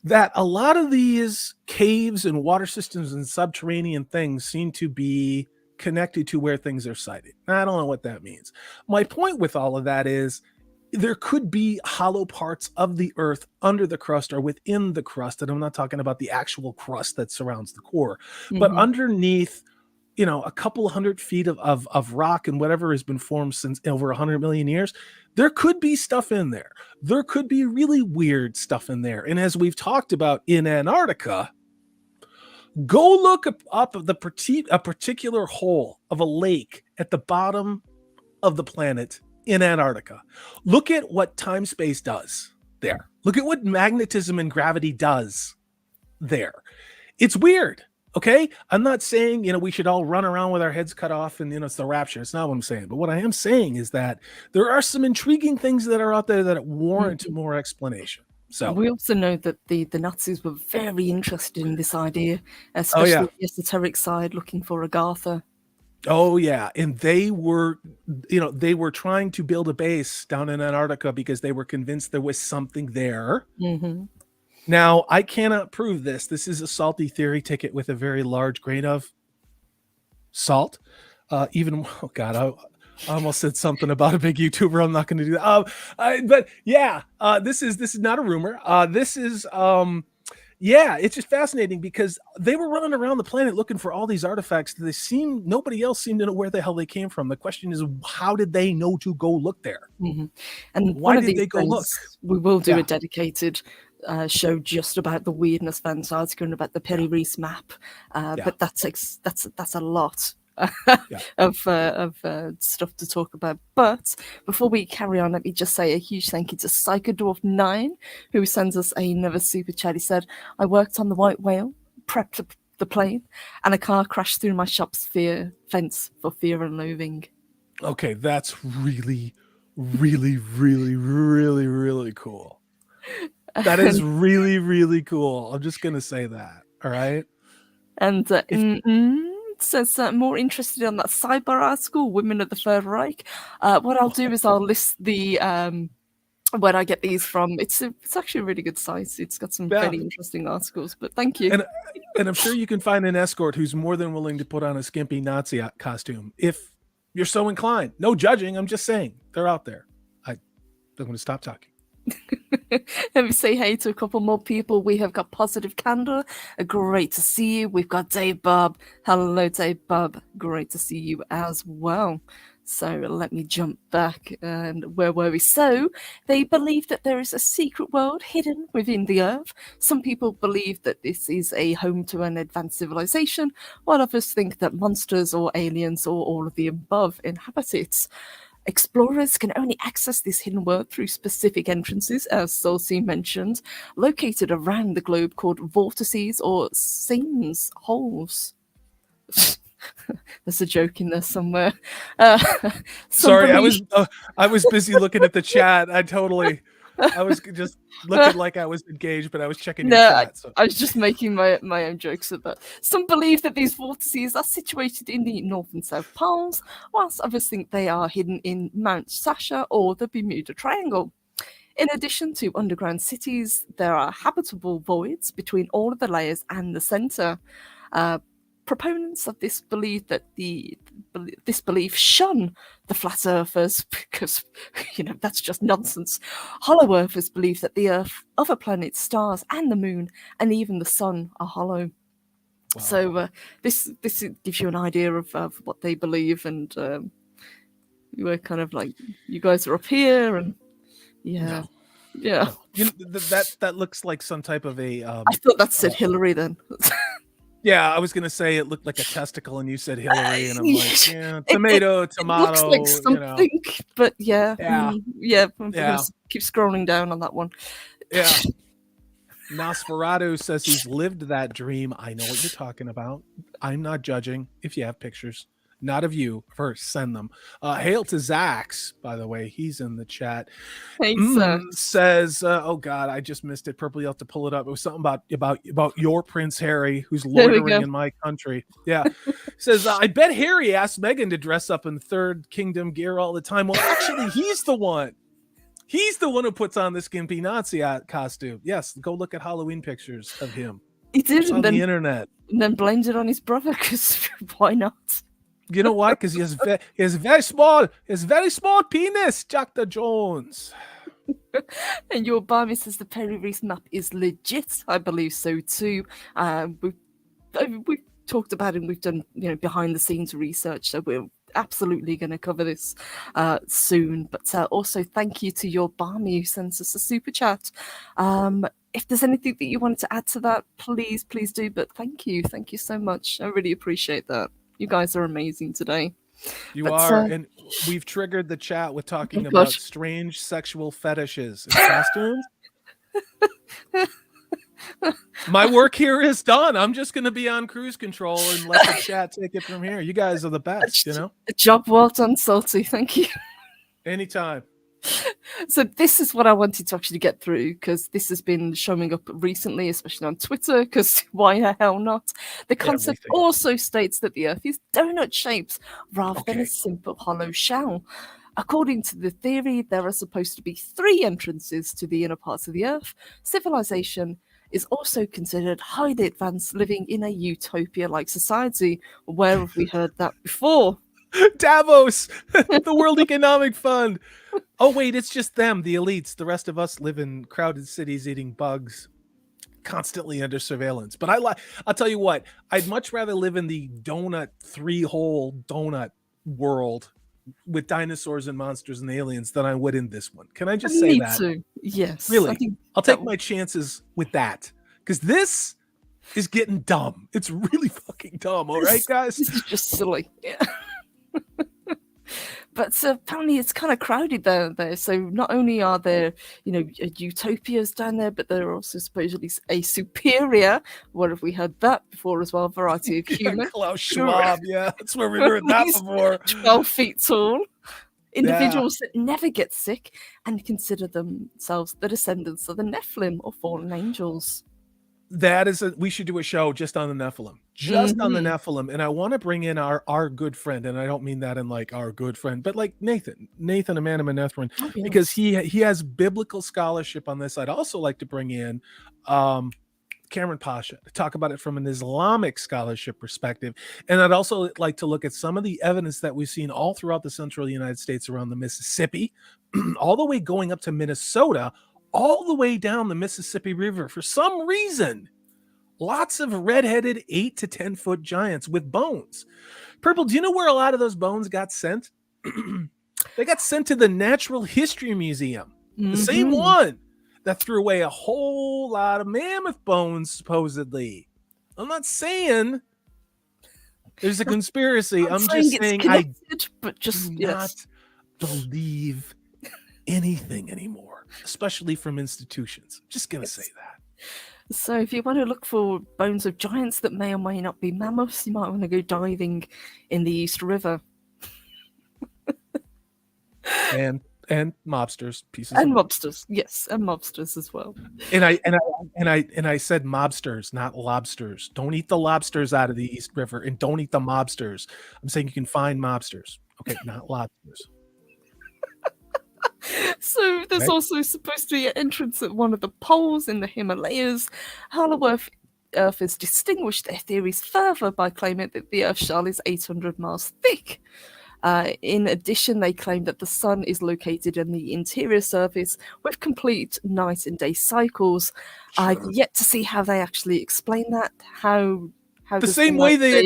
that a lot of these caves and water systems and subterranean things seem to be connected to where things are sighted. I don't know what that means. My point with all of that is there could be hollow parts of the earth under the crust or within the crust, and I'm not talking about the actual crust that surrounds the core, but underneath, you know, a couple 100 feet of rock and whatever has been formed since over 100 million years, there could be stuff in there. There could be really weird stuff in there. And as we've talked about in Antarctica, go look up a particular hole of a lake at the bottom of the planet in Antarctica. Look at what time-space does there. Look at what magnetism and gravity does there. It's weird. Okay, I'm not saying, you know, we should all run around with our heads cut off and, you know, it's the rapture. It's not what I'm saying. But what I am saying is that there are some intriguing things that are out there that warrant more explanation. So we also know that the Nazis were very interested in this idea, especially the esoteric side, looking for Agartha. Oh, yeah. And they were, you know, they were trying to build a base down in Antarctica because they were convinced there was something there. Now, I cannot prove this. This is a salty theory. Take it with a very large grain of salt. Oh God, I almost said something about a big YouTuber. I'm not going to do that. But yeah, this is not a rumor. This is, it's just fascinating because they were running around the planet looking for all these artifacts. Nobody else seemed to know where the hell they came from. The question is, how did they know to go look there? And why did they go look? We will do a dedicated show just about the weirdness of Antarctica and about the Perry Reese map, but that's a lot of stuff to talk about. But before we carry on, let me just say a huge thank you to Psychodwarf9, who sends us another super chat. He said, I worked on the White Whale, prepped the plane, and a car crashed through my shop's fence for fear and loathing. Okay, that's really, really, really, really, really cool. That is really, really cool. I'm just going to say that. All right. And says more interested on that sidebar article, Women of the Third Reich. What I'll do is I'll list the where I get these from. It's actually a really good site. It's got some very interesting articles, but thank you. And I'm sure you can find an escort who's more than willing to put on a skimpy Nazi costume if you're so inclined. No judging. I'm just saying they're out there. I'm going to stop talking. Let me say hey to a couple more people. We have got Positive Candor. Great to see you. We've got Dave Bob. Hello, Dave Bob. Great to see you as well. So let me jump back. And where were we? So they believe that there is a secret world hidden within the Earth. Some people believe that this is a home to an advanced civilization, while others think that monsters or aliens or all of the above inhabit it. Explorers can only access this hidden world through specific entrances, as Solsi mentioned, located around the globe called vortices or seams, holes. There's a joke in there somewhere. Sorry, I was busy looking at the chat. I totally I was just looking like I was engaged, but I was checking your No, chat. So. I was just making my own jokes of that. Some believe that these vortices are situated in the North and South Poles, whilst others think they are hidden in Mount Sasha or the Bermuda Triangle. In addition to underground cities, there are habitable voids between all of the layers and the center. Proponents of this believe that this belief shun the flat earthers because that's just nonsense. Hollow earthers believe that the Earth, other planets, stars, and the moon, and even the sun are hollow. Wow. So this gives you an idea of what they believe, and you were kind of like, you guys are up here, and yeah. No. That looks like some type of a. I thought that said Hillary then. Yeah, I was gonna say it looked like a testicle, and you said Hillary, and I'm like, yeah, tomato. It looks like something, but yeah. I'm gonna keep scrolling down on that one. Yeah. Nosferatu says he's lived that dream. I know what you're talking about. I'm not judging. If you have pictures, not of you, first send them. Hail to Zax, by the way, he's in the chat. Hey, says, oh God, I just missed it. Purple, you have to pull it up. It was something about your Prince Harry, who's loitering in my country. Yeah. Says, I bet Harry asked Meghan to dress up in Third Kingdom gear all the time. Well, actually, he's the one. He's the one who puts on the skimpy Nazi costume. Yes, go look at Halloween pictures of him. He did on the internet. And then blamed it on his brother, because why not? You know why? Because he has very small penis, Dr. Jones. And your Barmy says the Perry Reese map is legit. I believe so too. We've talked about it, and we've done behind the scenes research, so we're absolutely going to cover this soon. But also thank you to your Barmy who sends us a super chat. If there's anything that you wanted to add to that, please do. But thank you so much. I really appreciate that. You guys are amazing today. You are, and we've triggered the chat with talking about strange sexual fetishes and costumes. My work here is done. I'm just going to be on cruise control and let the chat take it from here. You guys are the best, A job well done, Salty. Thank you. Anytime. So this is what I wanted to actually get through, because this has been showing up recently, especially on Twitter, because why the hell not? The concept also states that the Earth is donut shaped rather than a simple hollow shell. According to the theory, there are supposed to be 3 entrances to the inner parts of the Earth. Civilization is also considered highly advanced, living in a utopia-like society. Where have we heard that before? Davos, the World Economic Fund. Oh, wait, it's just them, the elites. The rest of us live in crowded cities eating bugs, constantly under surveillance. But I'll tell you what, I'd much rather live in the donut, 3-hole donut world with dinosaurs and monsters and aliens than I would in this one. Can I just say that? Me too. Yes. Really? I'll take my chances with that, because this is getting dumb. It's really fucking dumb. All right, guys? This is just silly. Yeah. But apparently it's kind of crowded down there. So not only are there, utopias down there, but there are also supposedly a superior. What have we had that before as well? Variety of human. Klaus Schwab, that's where we heard that before. 12 feet tall. Individuals that never get sick and consider themselves the descendants of the Nephilim or fallen angels. That is we should do a show just on the Nephilim. On the Nephilim. And I want to bring in our good friend, and I don't mean that in like our good friend, but like Nathan Amanda Manethrin, because he has biblical scholarship on this. I'd also like to bring in Cameron Pasha to talk about it from an Islamic scholarship perspective. And I'd also like to look at some of the evidence that we've seen all throughout the central United States around the Mississippi, all the way going up to Minnesota, all the way down the Mississippi River. For some reason, lots of redheaded 8 to 10 foot giants with bones. Purple, do you know where a lot of those bones got sent? They got sent to the Natural History Museum, the same one that threw away a whole lot of mammoth bones, supposedly. I'm not saying there's a conspiracy. I'm just saying I but just do not believe anything anymore, especially from institutions. I'm just gonna say that. So if you want to look for bones of giants that may or may not be mammoths, you might want to go diving in the East River. And And mobsters, pieces and of mobsters, yes, and mobsters as well. And I said mobsters, not lobsters. Don't eat the lobsters out of the East River, and don't eat the mobsters. I'm saying you can find mobsters. Okay, not lobsters. So there's also supposed to be an entrance at one of the poles in the Himalayas. Hollow Earth has distinguished their theories further by claiming that the Earth shell is 800 miles thick. In addition, they claim that the sun is located in the interior surface with complete night and day cycles. I've yet to see how they actually explain that. How the same way they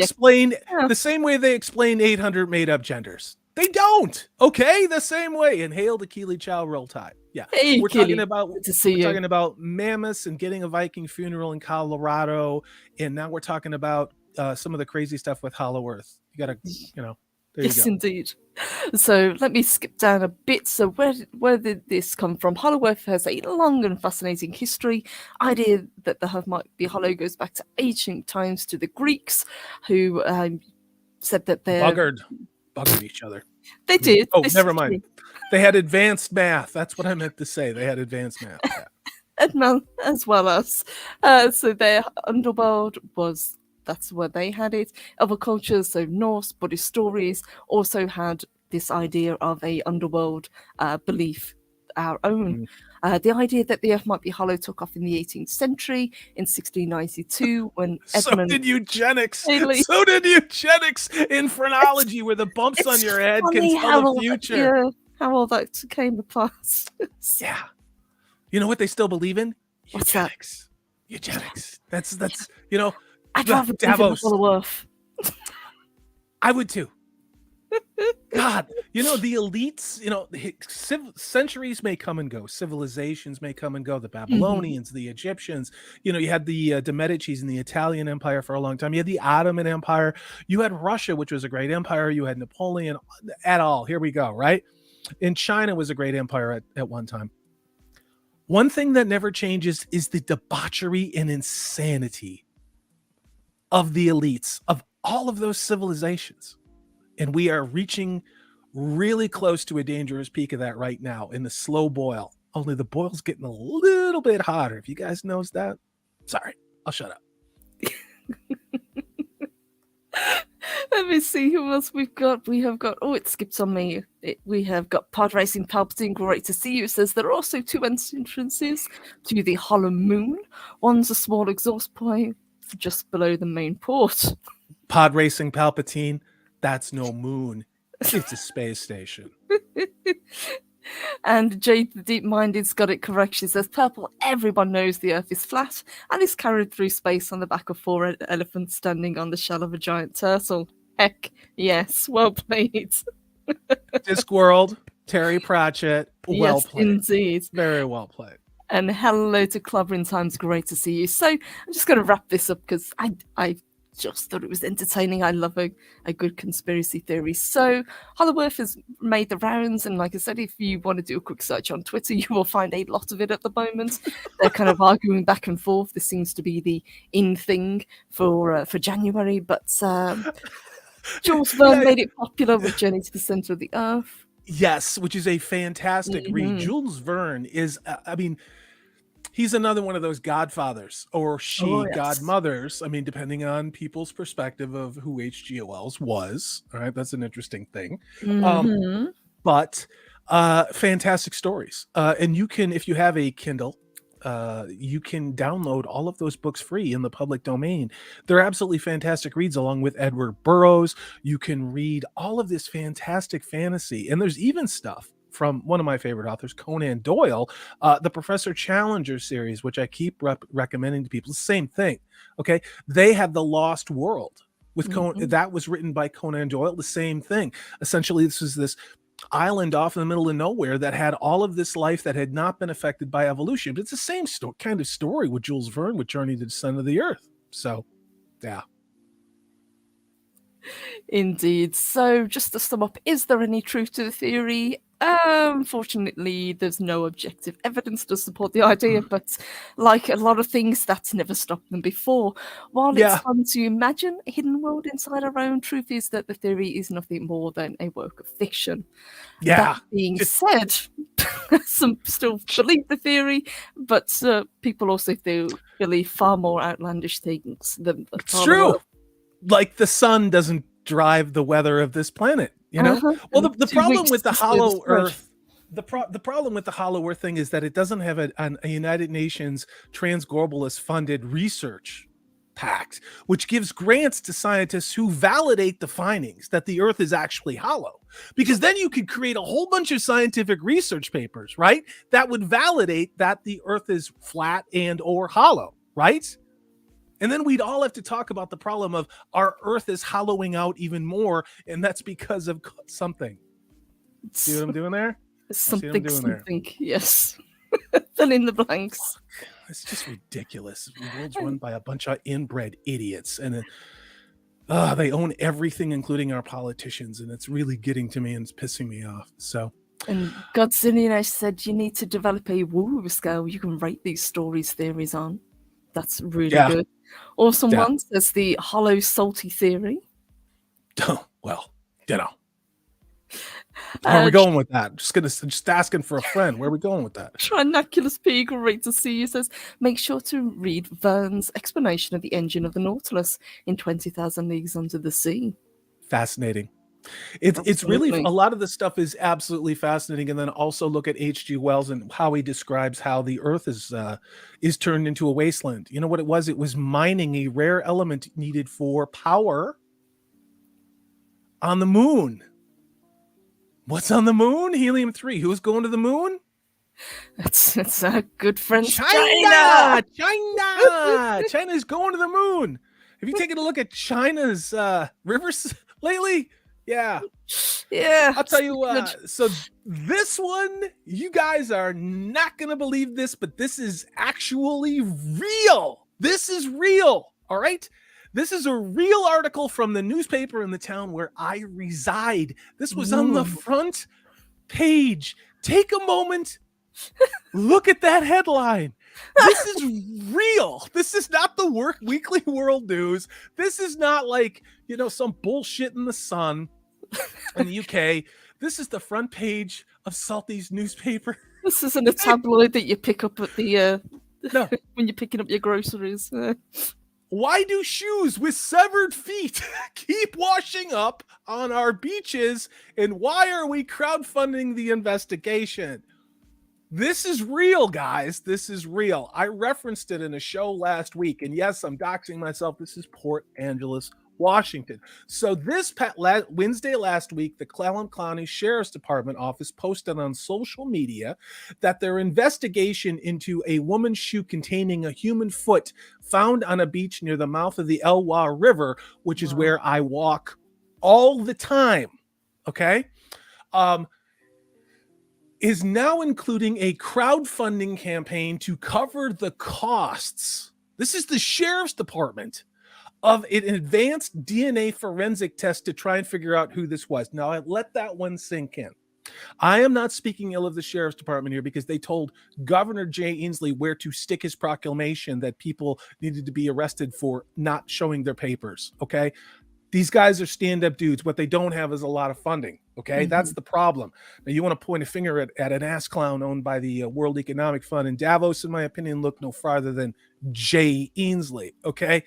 explain 800 made up genders. They don't. Okay, the same way. And hail to Keely Chow Roll Tide. Yeah, hey, we're Keely. talking about mammoths and getting a Viking funeral in Colorado, and now we're talking about some of the crazy stuff with Hollow Earth. You gotta, Yes, indeed. So let me skip down a bit. So where did this come from? Hollow Earth has a long and fascinating history. Idea that the Earth might be hollow goes back to ancient times, to the Greeks, who said that they buggered each other. They did. Oh, never mind. They had advanced math. That's what I meant to say. They had advanced math. Yeah. As well as so their underworld was. That's where they had it. Other cultures, so Norse, Buddhist stories, also had this idea of a underworld belief, our own. The idea that the Earth might be hollow took off in the 18th century, in 1692, when So did eugenics. So did eugenics in phrenology, where the bumps on your head can tell the future. How all that came apart. Yeah. You know what they still believe in? Eugenics. Eugenics. That's I'd rather Davos. I would too. God, the elites, centuries may come and go, civilizations may come and go, the Babylonians, the Egyptians, you had the Medicis and the Italian Empire for a long time. You had the Ottoman Empire. You had Russia, which was a great empire. You had Napoleon at all. Here we go, right? And China was a great empire at one time. One thing that never changes is the debauchery and insanity of the elites of all of those civilizations. And we are reaching really close to a dangerous peak of that right now in the slow boil. Only the boil's getting a little bit hotter. If you guys knows that, sorry, I'll shut up. Let me see who else we've got. We have got, it skips on me. We have got Pod Racing Palpatine, great to see you. It says there are also two entrances to the Hollow Moon. One's a small exhaust point just below the main port. Pod Racing Palpatine, that's no moon. It's a space station. And Jade the Deep Minded's got it correct. She says, Purple, everyone knows the Earth is flat and is carried through space on the back of 4 elephants standing on the shell of a giant turtle. Heck, yes, well played. Discworld, Terry Pratchett, well played. Indeed. Very well played. And hello to Clubber in Times, great to see you. So I'm just going to wrap this up because I just thought it was entertaining. I love a good conspiracy theory. So Hollow Earth has made the rounds, and like I said, if you want to do a quick search on Twitter, you will find a lot of it at the moment. They're kind of arguing back and forth. This seems to be the in thing for January, but Jules Verne made it popular with Journey to the Center of the Earth. Yes, which is a fantastic read. Jules Verne is, he's another one of those godfathers, or godmothers. I mean, depending on people's perspective of who H.G. Wells was. All right, that's an interesting thing. But fantastic stories. And you can, if you have a Kindle, you can download all of those books free in the public domain. They're absolutely fantastic reads, along with Edward Burroughs. You can read all of this fantastic fantasy, and there's even stuff from one of my favorite authors, Conan Doyle, the Professor Challenger series, which I keep recommending to people. Same thing. Okay, they have The Lost World with Conan. That was written by Conan Doyle. The same thing. Essentially, this is this island off in the middle of nowhere that had all of this life that had not been affected by evolution. But it's the same kind of story with Jules Verne with Journey to the Center of the Earth. So, yeah. Indeed. So, just to sum up, is there any truth to the theory? Unfortunately, there's no objective evidence to support the idea, but like a lot of things, that's never stopped them before. While it's Yeah. fun to imagine a hidden world inside our own, truth is that the theory is nothing more than a work of fiction. Yeah. That being said, some still believe the theory, but people also do believe far more outlandish things than the It's true. Like the sun doesn't drive the weather of this planet, you know? Well, the problem with the hollow Earth, the problem with the hollow Earth thing is that it doesn't have a United Nations Transglobalist funded research pact, which gives grants to scientists who validate the findings that the Earth is actually hollow. Because then you could create a whole bunch of scientific research papers, right? That would validate that the Earth is flat and or hollow, right? And then we'd all have to talk about the problem of our Earth is hollowing out even more, and that's because of something. See what I'm doing there? Something, yes. Fill in the blanks. It's just ridiculous. The world's run by a bunch of inbred idiots, and they own everything, including our politicians, and it's really getting to me and it's pissing me off. So. And Godzilla said you need to develop a woo scale you can rate these stories theories on. That's really good. Or someone says the hollow salty theory. Oh, well, you know. Where are we going with that? Just asking for a friend. Where are we going with that? Trinaculous P, great to see you, says, make sure to read Verne's explanation of the engine of the Nautilus in 20,000 Leagues Under the Sea. Fascinating. It's really, a lot of the stuff is absolutely fascinating. And then also look at H.G. Wells and how he describes how the Earth is turned into a wasteland. You know what it was? It was mining a rare element needed for power on the moon. What's on the moon? Helium-3. Who's going to the moon? It's our good friend China. China's going to the moon. Have you taken a look at China's rivers lately? Yeah. I'll tell you what. So this one, you guys are not going to believe this, but this is actually real. This is real. All right. This is a real article from the newspaper in the town where I reside. This was on the front page. Take a moment. Look at that headline. This is real. This is not the Weekly World News. This is not like, some bullshit in the Sun in the UK. This is the front page of Salty's newspaper. This isn't a tabloid that you pick up at the when you're picking up your groceries. Why do shoes with severed feet keep washing up on our beaches, and why are we crowdfunding the investigation? This is real, guys. This is real. I referenced it in a show last week, and yes, I'm doxing myself. This is Port Angeles, Washington. So this Wednesday last week, the Clallam County Sheriff's Department office posted on social media that their investigation into a woman's shoe containing a human foot found on a beach near the mouth of the Elwha River, which is where I walk all the time, okay, is now including a crowdfunding campaign to cover the costs. This is the Sheriff's Department of an advanced DNA forensic test to try and figure out who this was. Now, I let that one sink in. I am not speaking ill of the Sheriff's Department here because they told Governor Jay Inslee where to stick his proclamation that people needed to be arrested for not showing their papers, okay? These guys are stand-up dudes. What they don't have is a lot of funding, okay? That's the problem. Now, you want to point a finger at an ass clown owned by the World Economic Fund, and Davos, in my opinion, look no farther than Jay Inslee, okay?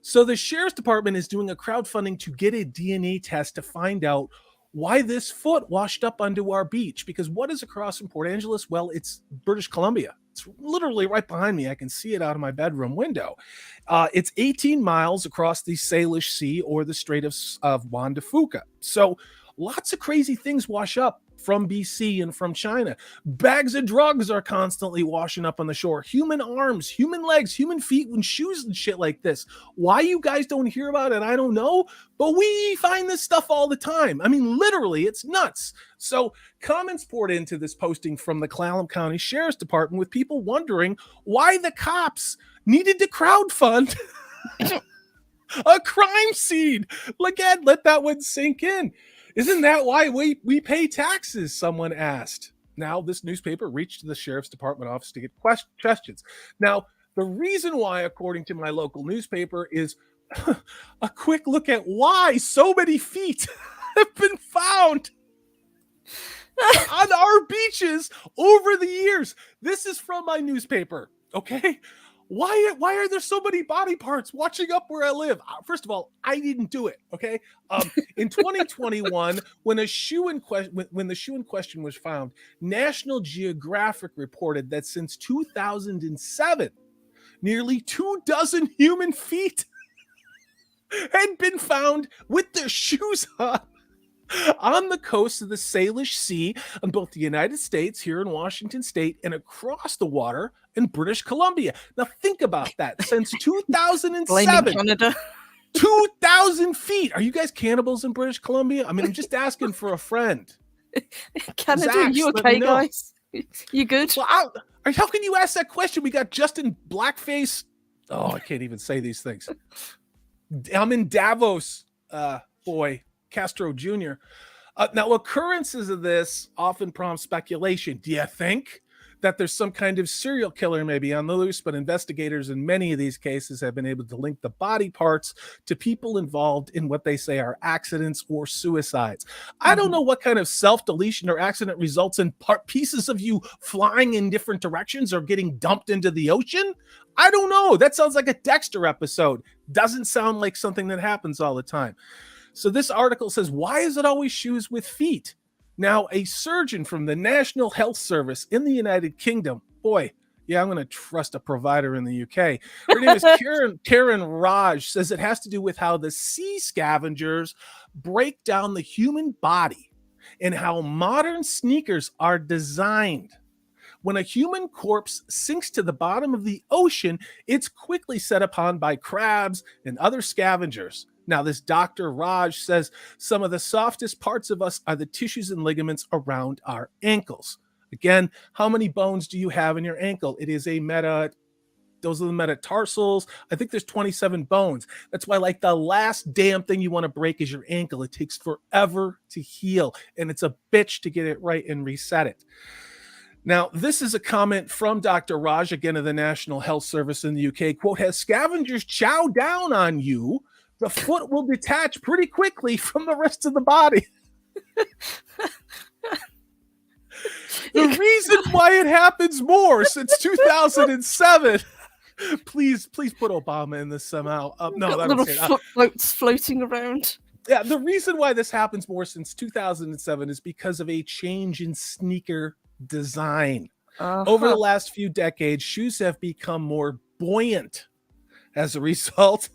So the Sheriff's Department is doing a crowdfunding to get a DNA test to find out why this foot washed up onto our beach. Because what is across from Port Angeles? Well, it's British Columbia. It's literally right behind me. I can see it out of my bedroom window. It's 18 miles across the Salish Sea or the Strait of Juan de Fuca. So lots of crazy things wash up from BC and from China. Bags of drugs are constantly washing up on the shore. Human arms, human legs, human feet, and shoes and shit like this. Why you guys don't hear about it, I don't know, but we find this stuff all the time. I mean, literally, it's nuts. So comments poured into this posting from the Clallam County Sheriff's Department with people wondering why the cops needed to crowdfund A crime scene. Again, let that one sink in. Isn't that why we pay taxes? Someone asked. Now, this newspaper reached the sheriff's department office to get questions. Now, the reason why, according to my local newspaper, is a quick look at why so many feet have been found on our beaches over the years. This is from my newspaper, okay? Why are there so many body parts watching up where I live? First of all, I didn't do it, okay? In 2021, when the shoe in question was found, National Geographic reported that since 2007, nearly 24 human feet had been found with their shoes on the coast of the Salish Sea on both the United States, here in Washington State, and across the water in British Columbia. Now think about that. Since 2007, Canada. 2,000 feet. Are you guys cannibals in British Columbia? I mean, I'm just asking for a friend. Canada, Zax, you okay, guys? You good? Well, how can you ask that question? We got Justin Blackface. Oh, I can't even say these things. I'm in Davos, boy. Castro Jr. Now, occurrences of this often prompt speculation. Do you think that there's some kind of serial killer maybe on the loose? But investigators in many of these cases have been able to link the body parts to people involved in what they say are accidents or suicides. I don't know what kind of self-deletion or accident results in pieces of you flying in different directions or getting dumped into the ocean. I don't know. That sounds like a Dexter episode. Doesn't sound like something that happens all the time. So this article says, why is it always shoes with feet? Now, a surgeon from the National Health Service in the United Kingdom, boy, yeah, I'm going to trust a provider in the UK. Her name is Karen Raj, says it has to do with how the sea scavengers break down the human body and how modern sneakers are designed. When a human corpse sinks to the bottom of the ocean, it's quickly set upon by crabs and other scavengers. Now, this Dr. Raj says some of the softest parts of us are the tissues and ligaments around our ankles. Again, how many bones do you have in your ankle? It is those are the metatarsals. I think there's 27 bones. That's why, like, the last damn thing you want to break is your ankle. It takes forever to heal, and it's a bitch to get it right and reset it. Now, this is a comment from Dr. Raj, again, of the National Health Service in the UK. Quote, has scavengers chow down on you, the foot will detach pretty quickly from the rest of the body. The reason why it happens more since 2007. Please put Obama in this somehow. No, that little foot floats floating around. Yeah, the reason why this happens more since 2007 is because of a change in sneaker design. Over the last few decades, shoes have become more buoyant. As a result,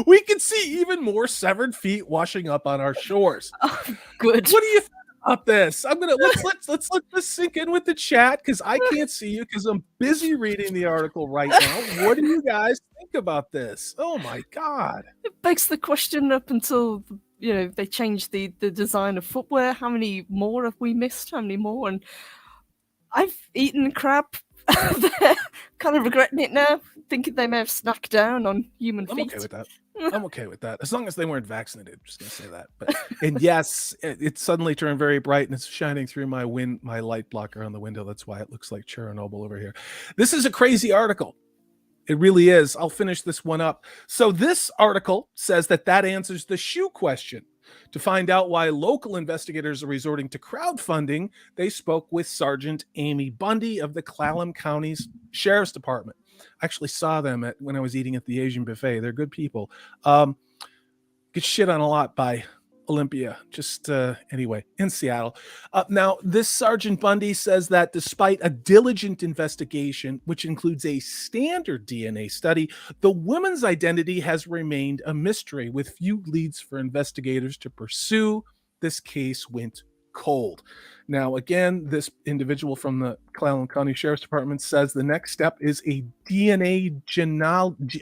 we can see even more severed feet washing up on our shores. Oh, good. What do you think about this? Let's let this sink in with the chat, because I can't see you because I'm busy reading the article right now. What do you guys think about this? Oh my God! It begs the question up until they changed the design of footwear. How many more have we missed? How many more? And I've eaten crap. Kind of regretting it now, thinking they may have snacked down on human feet. I'm okay with that. I'm okay with that, as long as they weren't vaccinated. I'm just gonna say that. And yes, it suddenly turned very bright, and it's shining through my light blocker on the window. That's why it looks like Chernobyl over here. This is a crazy article. It really is. I'll finish this one up. So this article says that answers the shoe question. To find out why local investigators are resorting to crowdfunding, they spoke with Sergeant Amy Bundy of the Clallam County's Sheriff's Department. I actually saw them when I was eating at the Asian buffet. They're good people. Get shit on a lot by Olympia, just anyway, in Seattle. Now, this Sergeant Bundy says that despite a diligent investigation, which includes a standard DNA study, the woman's identity has remained a mystery, with few leads for investigators to pursue. This case went cold. Now, again, this individual from the Clallam County Sheriff's Department says the next step is a DNA genealogy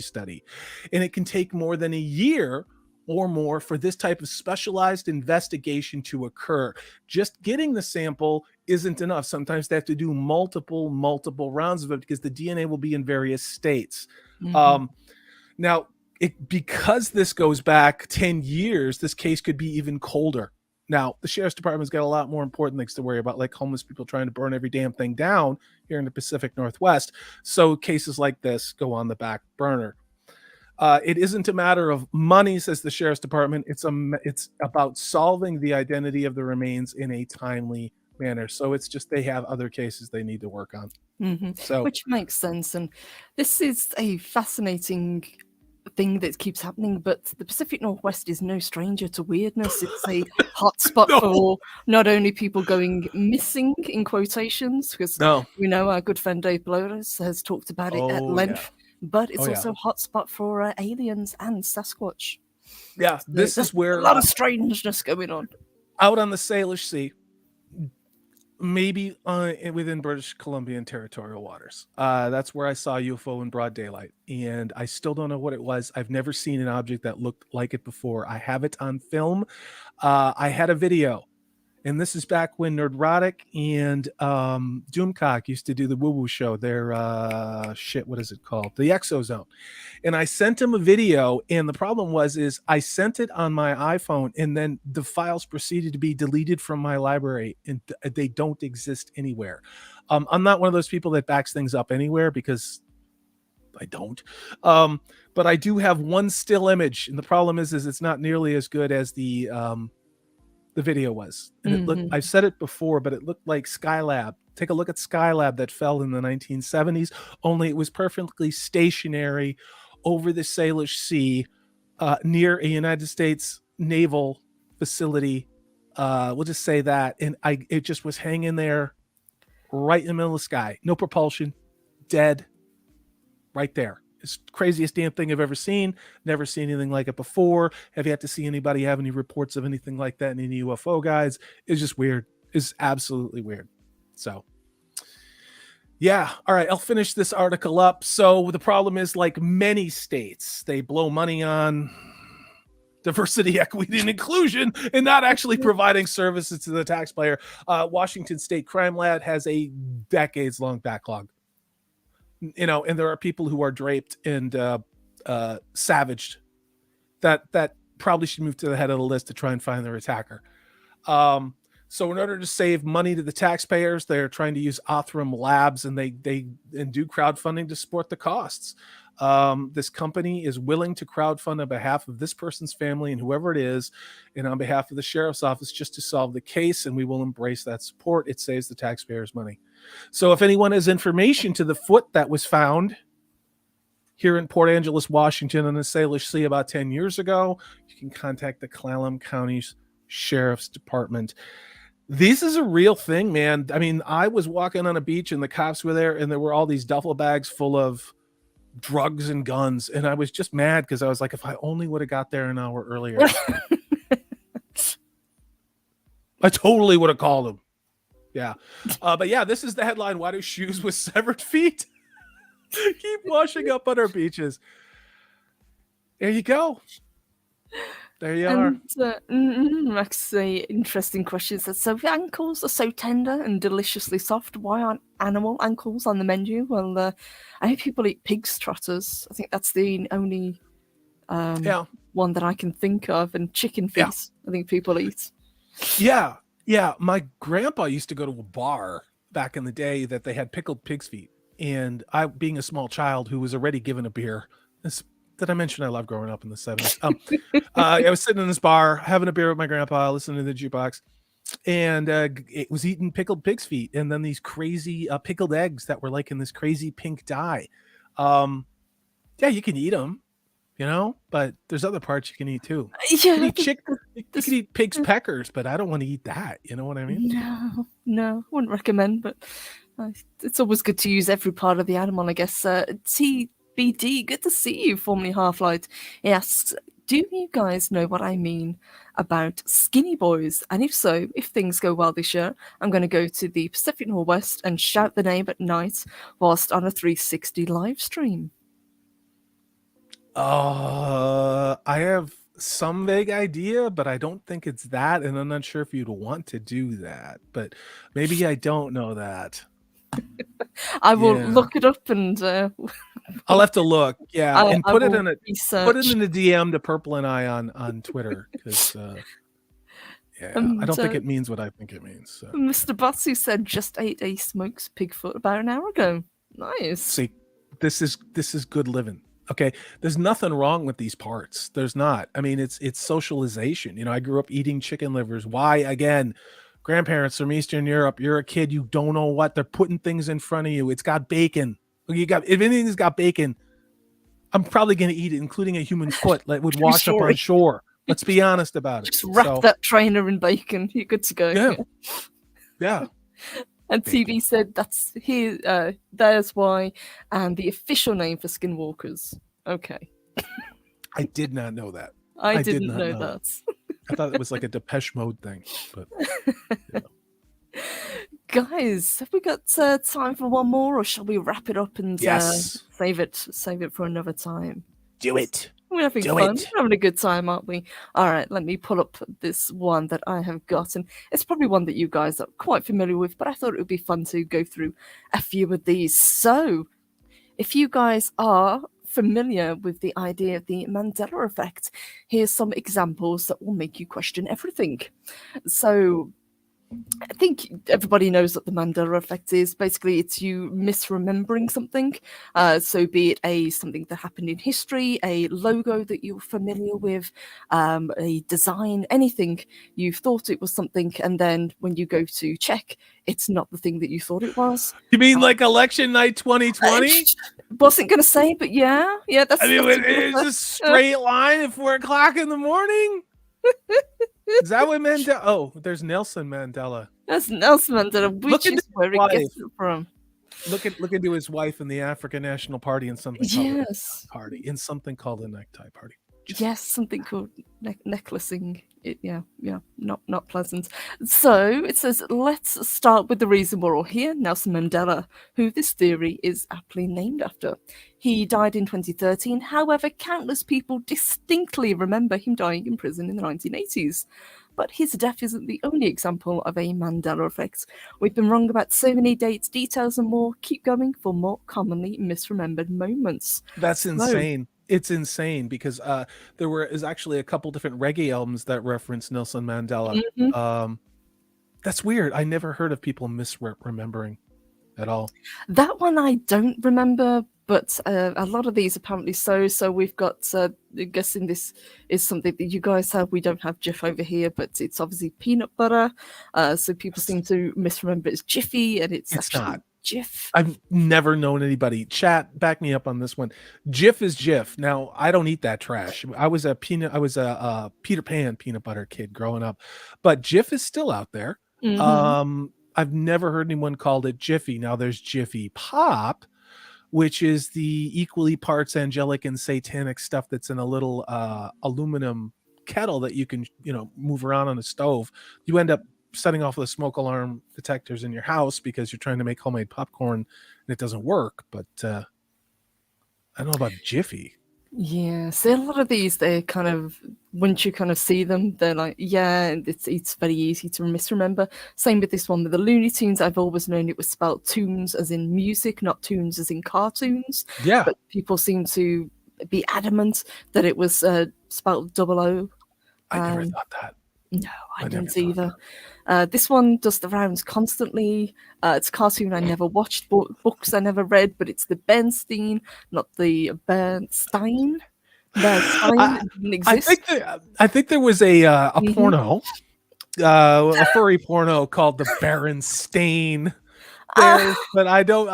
study, and it can take more than a year or more for this type of specialized investigation to occur. Just getting the sample isn't enough. Sometimes they have to do multiple rounds of it because the DNA will be in various states. Now, because this goes back 10 years, this case could be even colder. Now, the sheriff's department's got a lot more important things to worry about, like homeless people trying to burn every damn thing down here in the Pacific Northwest. So cases like this go on the back burner. It isn't a matter of money, says the sheriff's department. It's about solving the identity of the remains in a timely manner. So it's just they have other cases they need to work on. So, which makes sense. And this is a fascinating thing that keeps happening, but the Pacific Northwest is no stranger to weirdness. It's a hotspot for not only people going missing, in quotations, because we know our good friend Dave Bloras has talked about it at length, but it's also a hotspot for aliens and Sasquatch. Yeah, this is where a lot of strangeness going on. Out on the Salish Sea, maybe within British Columbian territorial waters. That's where I saw a UFO in broad daylight, and I still don't know what it was. I've never seen an object that looked like it before. I have it on film. I had a video, and this is back when Nerdrotic and Doomcock used to do the woo-woo show. Their what is it called? The Exozone. And I sent him a video, and the problem is I sent it on my iPhone, and then the files proceeded to be deleted from my library, and they don't exist anywhere. I'm not one of those people that backs things up anywhere because I don't. But I do have one still image, and the problem is it's not nearly as good as the video was. And it looked, I've said it before, but it looked like Skylab. Take a look at Skylab that fell in the 1970s, only it was perfectly stationary over the Salish Sea near a United States naval facility. We'll just say that. And it just was hanging there right in the middle of the sky. No propulsion, dead, right there. It's the craziest damn thing I've ever seen. Never seen anything like it before. Have yet to see anybody have any reports of anything like that in any UFO guides. It's just weird. It's absolutely weird. So, yeah. All right. I'll finish this article up. So the problem is, like many states, they blow money on diversity, equity, and inclusion and not actually providing services to the taxpayer. Washington State Crime Lab has a decades-long backlog. And there are people who are draped and savaged that probably should move to the head of the list to try and find their attacker. So in order to save money to the taxpayers, they're trying to use Othram Labs, and they do crowdfunding to support the costs. This company is willing to crowdfund on behalf of this person's family and whoever it is, and on behalf of the sheriff's office, just to solve the case, and we will embrace that support. It saves the taxpayers money. So if anyone has information to the foot that was found here in Port Angeles, Washington, on the Salish Sea about 10 years ago, you can contact the Clallam County's Sheriff's Department. This is a real thing, man. I mean, I was walking on a beach and the cops were there, and there were all these duffel bags full of drugs and guns, and I was just mad because I was like, if I only would have got there an hour earlier. I totally would have called them. Yeah. But yeah, this is the headline. Why do shoes with severed feet keep washing up on our beaches? There you go. There you are. That's an interesting question. So the ankles are so tender and deliciously soft. Why aren't animal ankles on the menu? Well, I hope people eat pig's trotters. I think that's the only one that I can think of. And chicken feet, I think people eat. Yeah. Yeah. My grandpa used to go to a bar back in the day that they had pickled pig's feet. And I, being a small child who was already given a beer, did I mention I love growing up in the 70s? I was sitting in this bar having a beer with my grandpa, listening to the jukebox, and it was eating pickled pig's feet, and then these crazy pickled eggs that were like in this crazy pink dye. Yeah, you can eat them, but there's other parts you can eat too. Yeah, you can eat pig's peckers, but I don't want to eat that. You know what I mean? No, I wouldn't recommend, but it's always good to use every part of the animal, I guess. BD, good to see you, formerly Half-Light. He asks, do you guys know what I mean about skinny boys? And if so, if things go well this year, I'm going to go to the Pacific Northwest and shout the name at night whilst on a 360 live stream. I have some vague idea, but I don't think it's that, and I'm not sure if you'd want to do that. But maybe I don't know that. I will look it up and I'll have to look, and put it in a DM to Purple and I on Twitter, because I don't think it means what I think it means. So. Mr. Botsy said just ate a smoked pigfoot about an hour ago. Nice. See, this is good living. Okay, there's nothing wrong with these parts. There's not. I mean, it's socialization. You know, I grew up eating chicken livers. Why? Again, grandparents from Eastern Europe. You're a kid. You don't know what they're putting things in front of you. It's got bacon. If anything's got bacon, I'm probably going to eat it, including a human foot that would wash up on shore. Let's be honest about it. Just wrap that trainer in bacon. You're good to go. Yeah. And TV said that's here. There's why, and the official name for skinwalkers. Okay. I did not know that. I didn't know that. I thought it was like a Depeche Mode thing, but. Guys, have we got time for one more, or shall we wrap it up and save it for another time? Do it. We're having fun. We're having a good time, aren't we? All right, let me pull up this one that I have got. And it's probably one that you guys are quite familiar with, but I thought it would be fun to go through a few of these. So, if you guys are familiar with the idea of the Mandela effect, here's some examples that will make you question everything. So, I think everybody knows what the Mandela effect is. Basically, it's you misremembering something. So be it something that happened in history, a logo that you're familiar with, a design, anything. You thought it was something, and then when you go to check, it's not the thing that you thought it was. You mean like election night 2020? Wasn't going to say, but yeah. That's. I mean, it's a straight line at 4 o'clock in the morning. Is that what Mandela? Oh, there's Nelson Mandela. That's Nelson Mandela. Which is where he gets it from. Look into his wife in the African National Party and something called a necktie party. Yes, something called necklacing. Not pleasant. So it says, let's start with the reason we're all here. Nelson Mandela, who this theory is aptly named after. He died in 2013. However, countless people distinctly remember him dying in prison in the 1980s. But his death isn't the only example of a Mandela effect. We've been wrong about so many dates, details, and more. Keep going for more commonly misremembered moments. That's insane. It's insane because there is actually a couple different reggae albums that reference Nelson Mandela. Mm-hmm. That's weird. I never heard of people misremembering at all. That one I don't remember, but a lot of these apparently so. So we've got, I'm guessing this is something that you guys have. We don't have Jif over here, but it's obviously peanut butter. So people seem to misremember it's Jiffy, and it's actually not Jif. I've never known anybody. Chat, back me up on this one. Jif is Jif. Now, I don't eat that trash. I was a Peter Pan peanut butter kid growing up, but Jif is still out there. Mm-hmm. I've never heard anyone called it Jiffy. Now there's Jiffy Pop, which is the equally parts angelic and satanic stuff that's in a little aluminum kettle that you can, move around on a stove. You end up setting off the smoke alarm detectors in your house because you're trying to make homemade popcorn and it doesn't work. But I don't know about Jiffy. Yeah, so a lot of these, they kind of, once you kind of see them, they're like, it's very easy to misremember. Same with this one with the Looney Tunes. I've always known it was spelled tunes as in music, not tunes as in cartoons. Yeah. But people seem to be adamant that it was spelled O. I never thought that. No, I didn't either. This one does the rounds constantly. It's a cartoon I never watched, books I never read, but it's the Bernstein, not the Bernstein. Bernstein didn't exist. I think there was a porno, a furry porno called the Berenstain. But I know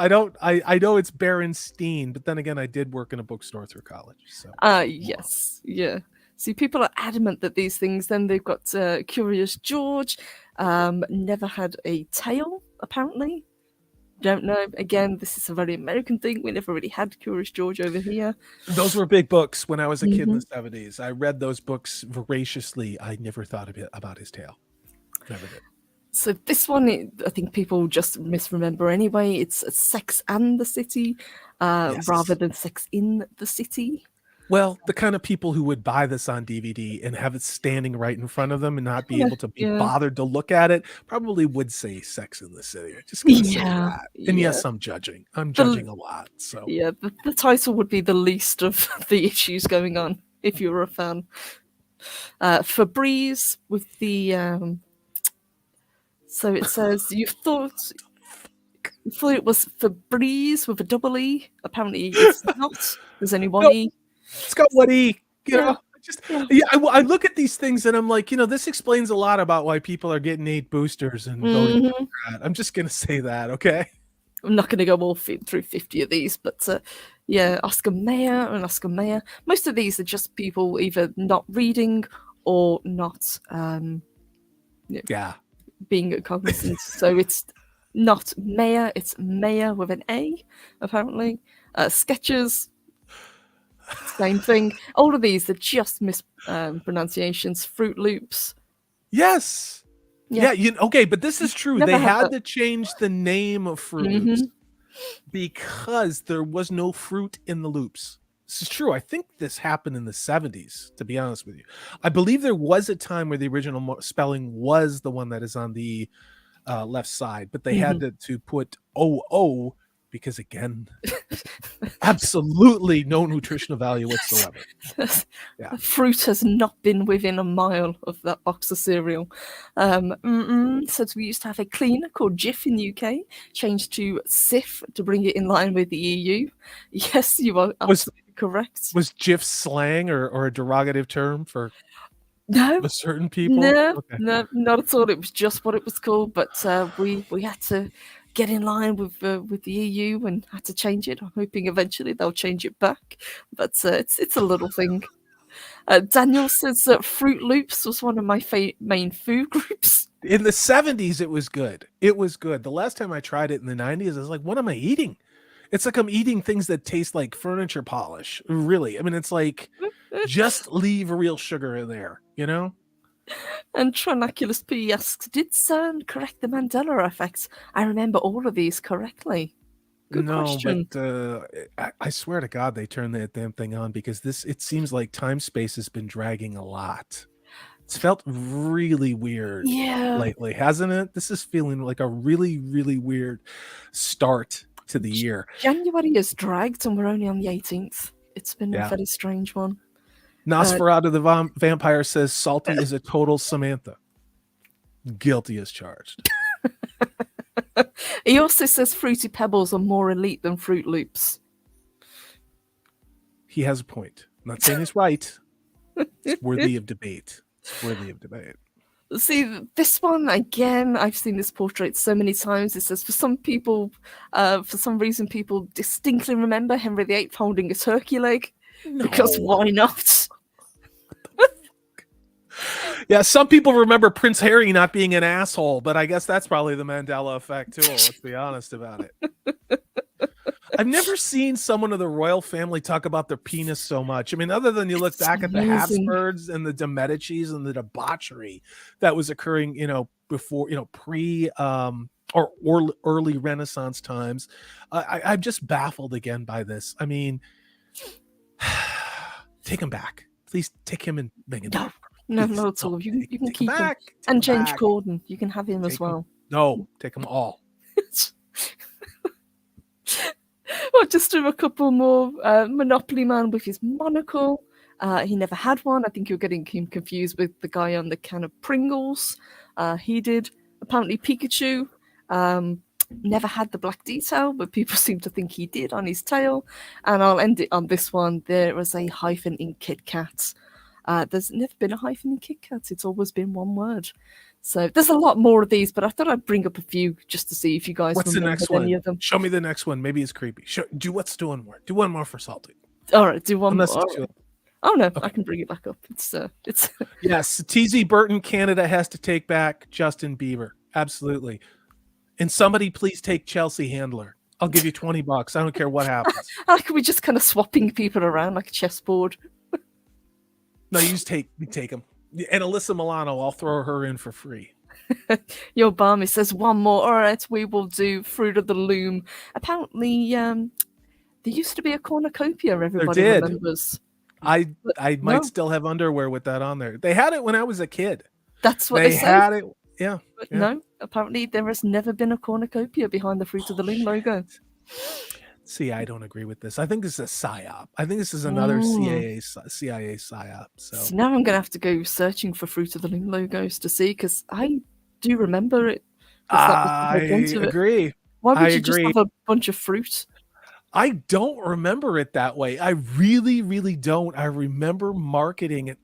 it's Berenstein, but then again, I did work in a bookstore through college. So. Yes, yeah. See, people are adamant that these things, then they've got Curious George, never had a tail, apparently. Don't know. Again, this is a very American thing. We never really had Curious George over here. Those were big books when I was a kid in the 70s. I read those books voraciously. I never thought about his tail. Never did. So this one, I think people just misremember anyway. It's Sex and the City rather than Sex in the City. Well, the kind of people who would buy this on DVD and have it standing right in front of them and not be able to be bothered to look at it probably would say Sex in the City. I'm just going to say that. And yes, I'm judging. I'm judging a lot. So yeah, the title would be the least of the issues going on if you were a fan. Febreze with the so it says you thought it was Febreze with a double E. Apparently it's not. There's only one E. It's got one E. You know, I look at these things and I'm like, this explains a lot about why people are getting 8 boosters and voting Democrat. I'm just gonna say that, okay? I'm not going to go all through 50 of these, but Oscar Mayer and Oscar Mayer. Most of these are just people either not reading or not being cognizant. So it's not Mayer, it's Mayer with an A, apparently. Sketches, same thing. All of these are just mispronunciations. Fruit Loops. Yes. Yeah, okay, but this is true. They had to change the name of Fruit Loops because there was no fruit in the loops. This is true. I think this happened in the 70s, to be honest with you. I believe there was a time where the original spelling was the one that is on the left side, but they had to put O because, again, absolutely no nutritional value whatsoever. Fruit has not been within a mile of that box of cereal. Says we used to have a cleaner called Jif in the UK, changed to Sif to bring it in line with the EU. Yes, you are absolutely correct. Was Jif slang or a derogative term for certain people? No, not at all. It was just what it was called, but we had to get in line with the EU and had to change it. I'm hoping eventually they'll change it back, but it's a little thing. Daniel says that Fruit Loops was one of my main food groups. In the 70s, it was good. It was good. The last time I tried it in the 90s, I was like, what am I eating? It's like I'm eating things that taste like furniture polish. Really. I mean, it's like, just leave real sugar in there, And Trinaculus P asks, did CERN correct the Mandela effect? I remember all of these correctly. Good question. But I swear to God, they turned that damn thing on because it seems like time-space has been dragging a lot. It's felt really weird lately, hasn't it? This is feeling like a really, really weird start to the year. January has dragged and we're only on the 18th. It's been a very strange one. Nosferatu the vampire says Salty is a total Samantha. Guilty as charged. He also says Fruity Pebbles are more elite than Fruit Loops. He has a point. I'm not saying he's right. It's worthy of debate. See, this one, again, I've seen this portrait so many times. It says, for some people, for some reason, people distinctly remember Henry VIII holding a turkey leg. No. Because why not? Yeah, some people remember Prince Harry not being an asshole, but I guess that's probably the Mandela effect too. Let's be honest about it. I've never seen someone of the royal family talk about their penis so much. I mean, other than you look back at the Habsburgs and the de Medicis and the debauchery that was occurring, before, pre or early Renaissance times. I'm just baffled again by this. I mean, take him back. Please take him and Meghan. No, not at all. You can keep him. And James Corden. You can have him as well. No, take them all. Well, just do a couple more. Monopoly Man with his monocle. He never had one. I think you're getting him confused with the guy on the can of Pringles. He did. Apparently Pikachu never had the black detail, but people seem to think he did on his tail. And I'll end it on this one. There was a hyphen in Kit Kat. There's never been a hyphen in Kit Kat. It's always been one word. So there's a lot more of these, but I thought I'd bring up a few just to see if you guys remember any of them. Show me the next one. Maybe it's creepy. Let's do one more. Do one more for Salty. All right, do one more. Oh no, okay. I can bring it back up. It's yes. TZ Burton Canada has to take back Justin Bieber. Absolutely. And somebody please take Chelsea Handler. I'll give you $20. I don't care what happens. Like we just kind of swapping people around like a chessboard. No, you take them. And Alyssa Milano, I'll throw her in for free. Your Barmy says one more. All right, we will do Fruit of the Loom. Apparently, there used to be a cornucopia. Everybody remembers. I might No. still have underwear with that on there. They had it when I was a kid. That's what they say. Had it. Yeah. But no, apparently there has never been a cornucopia behind the Fruit of the Loom logo. See, I don't agree with this. I think this is a psyop. I think this is another CIA psyop. So now I'm going to have to go searching for Fruit of the Loom logos to see, because I do remember it. I agree. Why would you just have a bunch of fruit? I don't remember it that way. I really, really don't. I remember marketing it.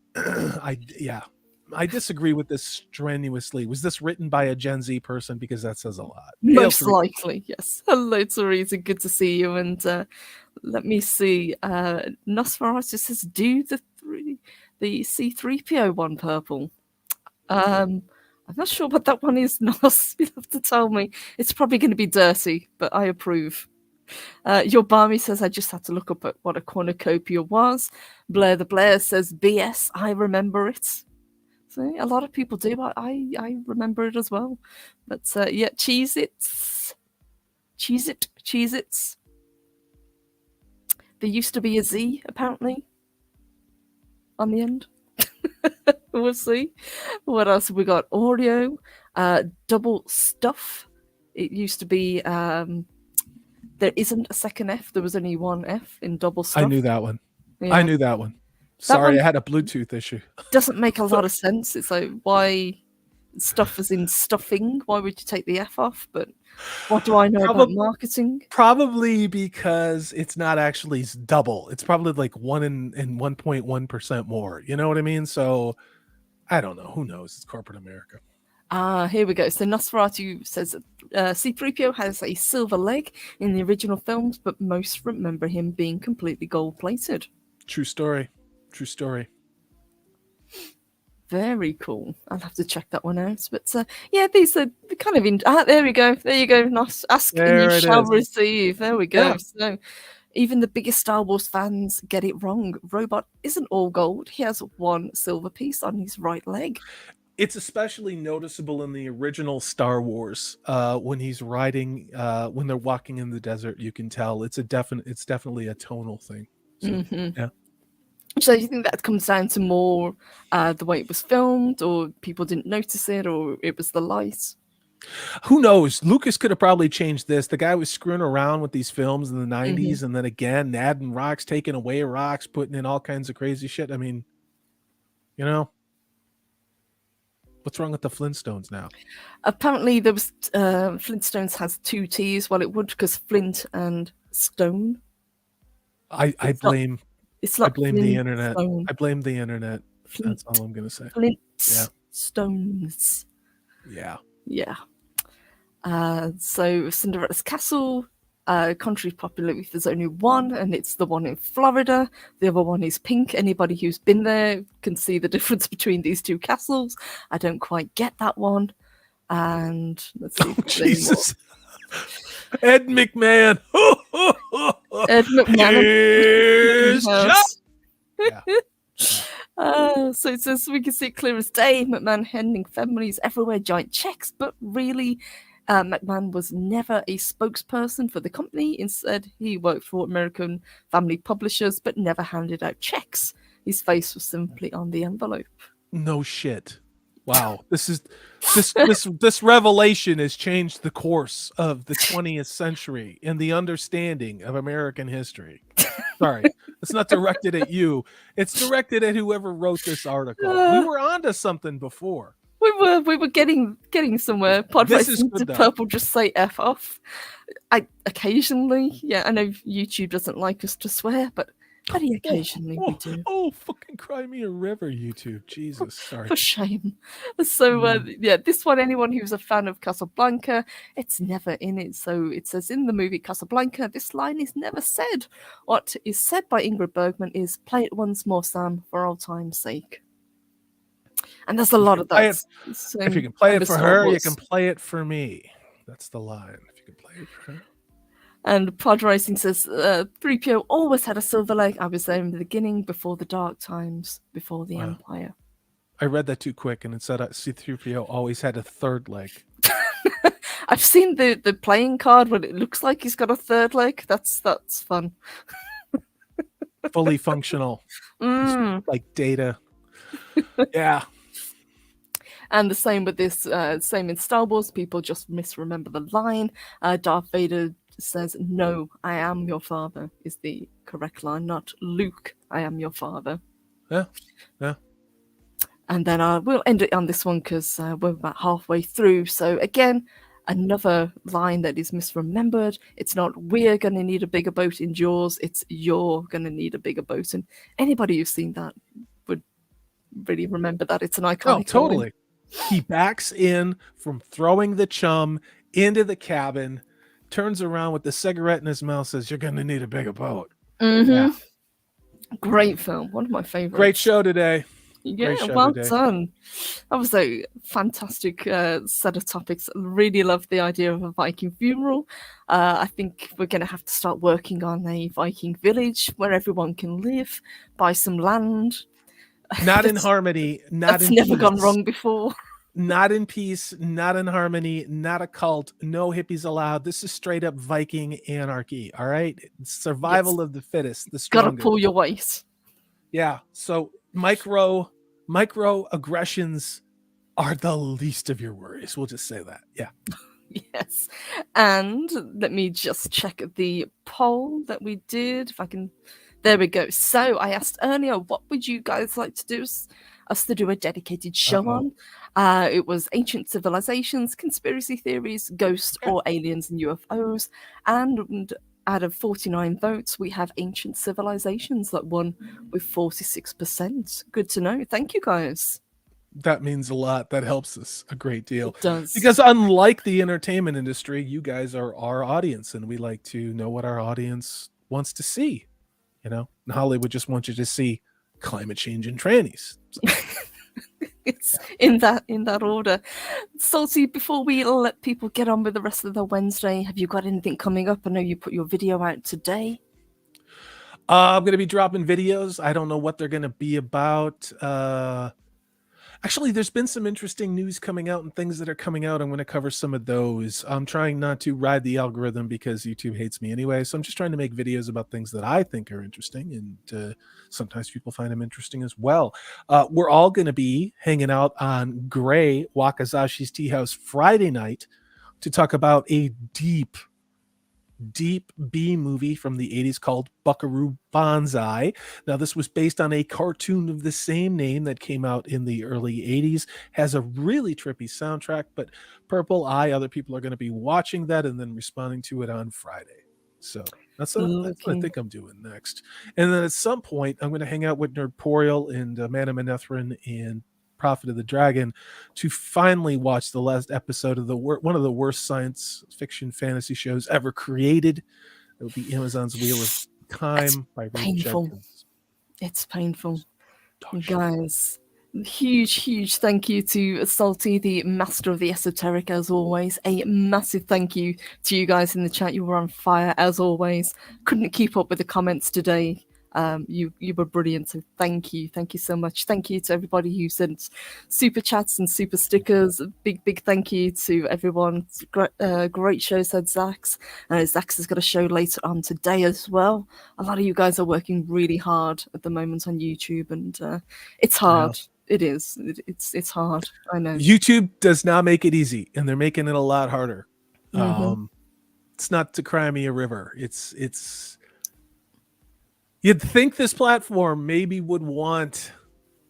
I disagree with this strenuously. Was this written by a Gen Z person? Because that says a lot. Most likely, yes. Hello, Teresa. Good to see you. And let me see. Nosferatu says, do the C3PO one purple. I'm not sure what that one is, Nos. You'll have to tell me. It's probably going to be dirty, but I approve. Your Barmy says, I just had to look up at what a cornucopia was. Blair the Blair says, BS, I remember it. See, a lot of people do. I remember it as well. But yeah, Cheez-Its. There used to be a Z, apparently, on the end. We'll see. What else have we got? Oreo, double stuff. It used to be, there isn't a second F. There was only one F in double stuff. I knew that one. Yeah. I knew that one. Sorry, I had a Bluetooth issue. Doesn't make a lot of sense. It's like, why stuff is in stuffing? Why would you take the F off? But what do I know about marketing? Probably because it's not actually double. It's probably like 1 and 1.1% more. You know what I mean? So I don't know. Who knows? It's corporate America. Here we go. So Nosferatu says C-3PO has a silver leg in the original films, but most remember him being completely gold-plated. True story. Very cool. I'll have to check that one out. But yeah, these are kind of there we go. There you go. Nos. Ask and you shall receive. There we go. Yeah. So even the biggest Star Wars fans get it wrong. Robot isn't all gold. He has one silver piece on his right leg. It's especially noticeable in the original Star Wars when he's riding, when they're walking in the desert. You can tell it's definitely a tonal thing. So, yeah. So do you think that comes down to more the way it was filmed, or people didn't notice it, or it was the light? Who knows? Lucas could have probably changed this. The guy was screwing around with these films in the 90s, and then again, adding rocks, taking away rocks, putting in all kinds of crazy shit. I mean, you know, what's wrong with the Flintstones now? Apparently, there was Flintstones has 2 T's. Well, it would, because Flint and Stone. I blame the internet. Stone. I blame the internet. Flint, that's all I'm going to say. Flintstones. Yeah. Yeah. So Cinderella's Castle, contrary to popular belief, there's only one, and it's the one in Florida. The other one is pink. Anybody who's been there can see the difference between these 2 castles. I don't quite get that one. And let's see. Jesus. Ed McMahon. Ed McMahon. Yeah. So it says we can see it clear as day. McMahon handing families everywhere giant checks, but really, McMahon was never a spokesperson for the company. Instead, he worked for American family publishers, but never handed out checks. His face was simply on the envelope. No shit. Wow, this revelation has changed the course of the 20th century and the understanding of American history. Sorry, it's not directed at you. It's directed at whoever wrote this article. We were onto something before. We were getting somewhere. Podface to Purple just say F off. I occasionally, I know YouTube doesn't like us to swear, but very occasionally we do. Oh, fucking cry me a river, YouTube. Jesus, sorry. For shame. So, this one, anyone who's a fan of Casablanca, it's never in it. So it says in the movie Casablanca, this line is never said. What is said by Ingrid Bergman is, play it once more, Sam, for old time's sake. And there's a lot of that. If you can play it for her, you can play it for me. That's the line. If you can play it for her. And Pod Racing says, 3PO always had a silver leg. I was there in the beginning, before the dark times, before the Empire. I read that too quick, and it said C-3PO always had a third leg. I've seen the playing card when it looks like he's got a third leg. That's fun. Fully functional. like data. Yeah. And the same with this, same in Star Wars, people just misremember the line. Darth Vader says, "No, I am your father," is the correct line, not "Luke, I am your father." Yeah. Yeah. And then we'll end it on this one because we're about halfway through. So again, another line that is misremembered. It's not "we're going to need a bigger boat in Jaws," it's "you're going to need a bigger boat." And anybody who's seen that would really remember that. It's an iconic line. Totally. He backs in from throwing the chum into the cabin, turns around with the cigarette in his mouth, says, "You're going to need a bigger boat." Yeah. Great film. One of my favorites. Great show today. Yeah, well done. That was a fantastic set of topics. Really love the idea of a Viking funeral. I think we're going to have to start working on a Viking village where everyone can live, buy some land. Not in harmony. That's never gone wrong before. Not in peace, not in harmony, not a cult, no hippies allowed. This is straight up Viking anarchy, all right? Survival of the fittest, the strongest. Gotta pull your weight. Yeah, so micro aggressions are the least of your worries. We'll just say that, yeah. Yes, and let me just check the poll that we did, if I can... There we go. So I asked earlier, what would you guys like to do us to do a dedicated show on? It was ancient civilizations, conspiracy theories, ghosts or aliens and UFOs. And out of 49 votes, we have ancient civilizations that won with 46%. Good to know. Thank you, guys. That means a lot. That helps us a great deal. It does. Because unlike the entertainment industry, you guys are our audience, and we like to know what our audience wants to see. You know, and Hollywood just wants you to see climate change and trannies. So, it's in that order. Salty, before we let people get on with the rest of the Wednesday, have you got anything coming up? I know you put your video out today. I'm going to be dropping videos. I don't know what they're going to be about. Actually, there's been some interesting news coming out and things that are coming out. I'm going to cover some of those. I'm trying not to ride the algorithm because YouTube hates me anyway. So I'm just trying to make videos about things that I think are interesting. And sometimes people find them interesting as well. We're all going to be hanging out on Gray Wakazashi's Tea House Friday night to talk about a deep B movie from the 80s called Buckaroo Banzai. Now, this was based on a cartoon of the same name that came out in the early 80s. Has a really trippy soundtrack, but Purple Eye, other people are going to be watching that and then responding to it on Friday. So that's what I think I'm doing next. And then at some point, I'm going to hang out with Nerdporial and Amanda Manethrin and Prophet of the Dragon to finally watch the last episode of one of the worst science fiction fantasy shows ever created. It will be Amazon's Wheel of Time by Reed Jenkins. It's painful. Guys, huge thank you to Salty, the master of the esoteric, as always. A massive thank you to you guys in the chat. You were on fire as always. Couldn't keep up with the comments today. You were brilliant, so thank you so much. Thank you to everybody who sent super chats and super stickers. A big thank you to everyone. Great show, said Zax. Zax has got a show later on today as well. A lot of you guys are working really hard at the moment on YouTube, and it's hard. Yeah. It is. It's hard. I know. YouTube does not make it easy, and they're making it a lot harder. It's not to cry me a river. It's You'd think this platform maybe would want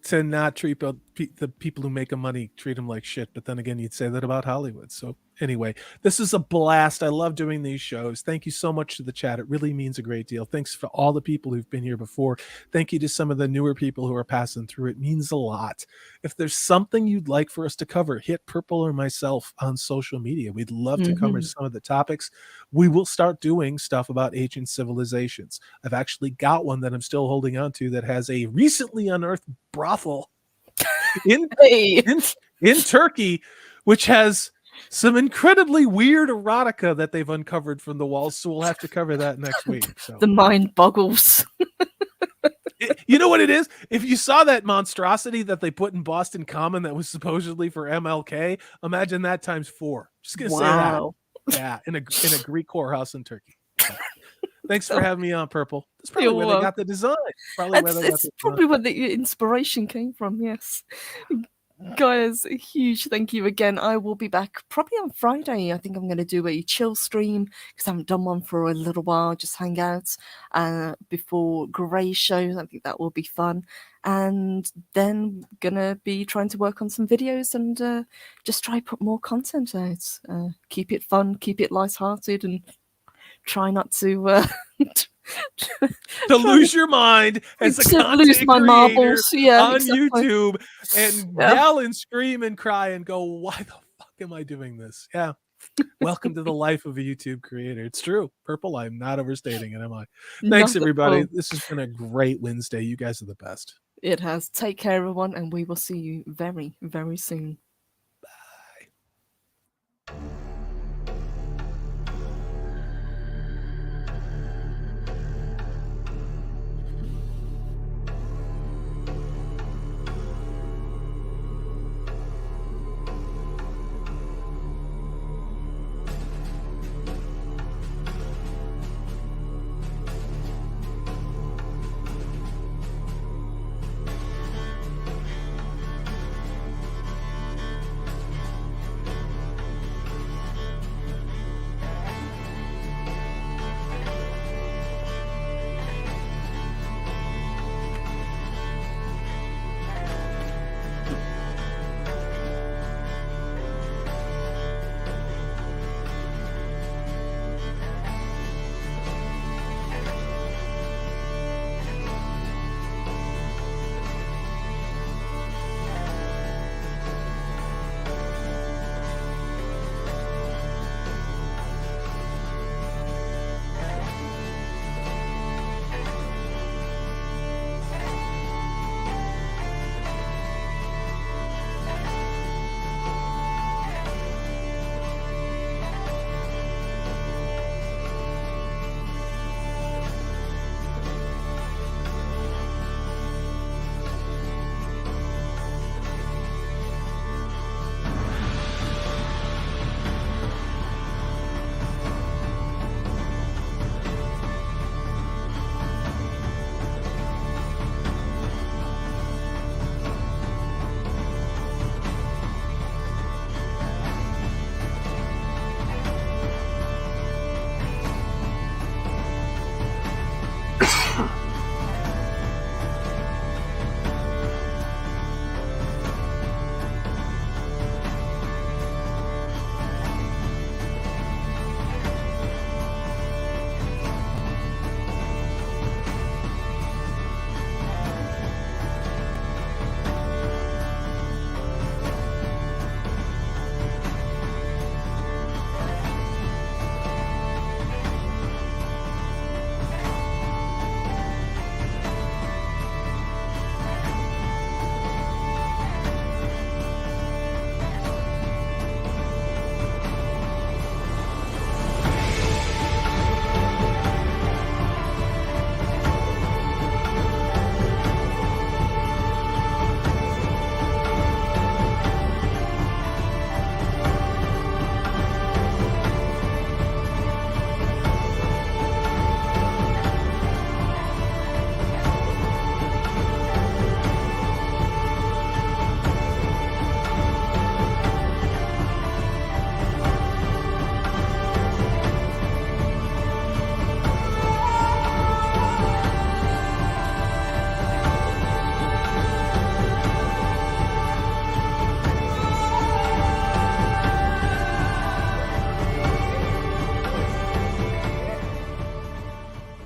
to not treat the people who make money, treat them like shit. But then again, you'd say that about Hollywood. So anyway, this is a blast. I love doing these shows. Thank you so much to the chat. It really means a great deal. Thanks for all the people who've been here before. Thank you to some of the newer people who are passing through. It means a lot. If there's something you'd like for us to cover, hit Purple or myself on social media. We'd love to cover some of the topics. We will start doing stuff about ancient civilizations. I've actually got one that I'm still holding on to that has a recently unearthed brothel in Turkey, which has some incredibly weird erotica that they've uncovered from the walls. So we'll have to cover that next week. So the mind boggles. You know what it is? If you saw that monstrosity that they put in Boston Common that was supposedly for MLK, imagine that times 4. Just gonna say that. Yeah, in a Greek whorehouse in Turkey. So Thanks for having me on, Purple. That's probably You're where they got the design. It's probably where the inspiration came from, yes. Guys, a huge thank you again. I will be back probably on Friday. I think I'm going to do a chill stream because I haven't done one for a little while. Just hang out before Gray's show. I think that will be fun. And then going to be trying to work on some videos and just try put more content out. Keep it fun, keep it lighthearted, and try not to lose your mind as a content lose my creator marbles. Yeah, on exactly. YouTube and yell and scream and cry and go, why the fuck am I doing this? Yeah. Welcome to the life of a YouTube creator. It's true. Purple, I'm not overstating it, am I? Thanks, everybody. This has been a great Wednesday. You guys are the best. It has. Take care, everyone, and we will see you very, very soon.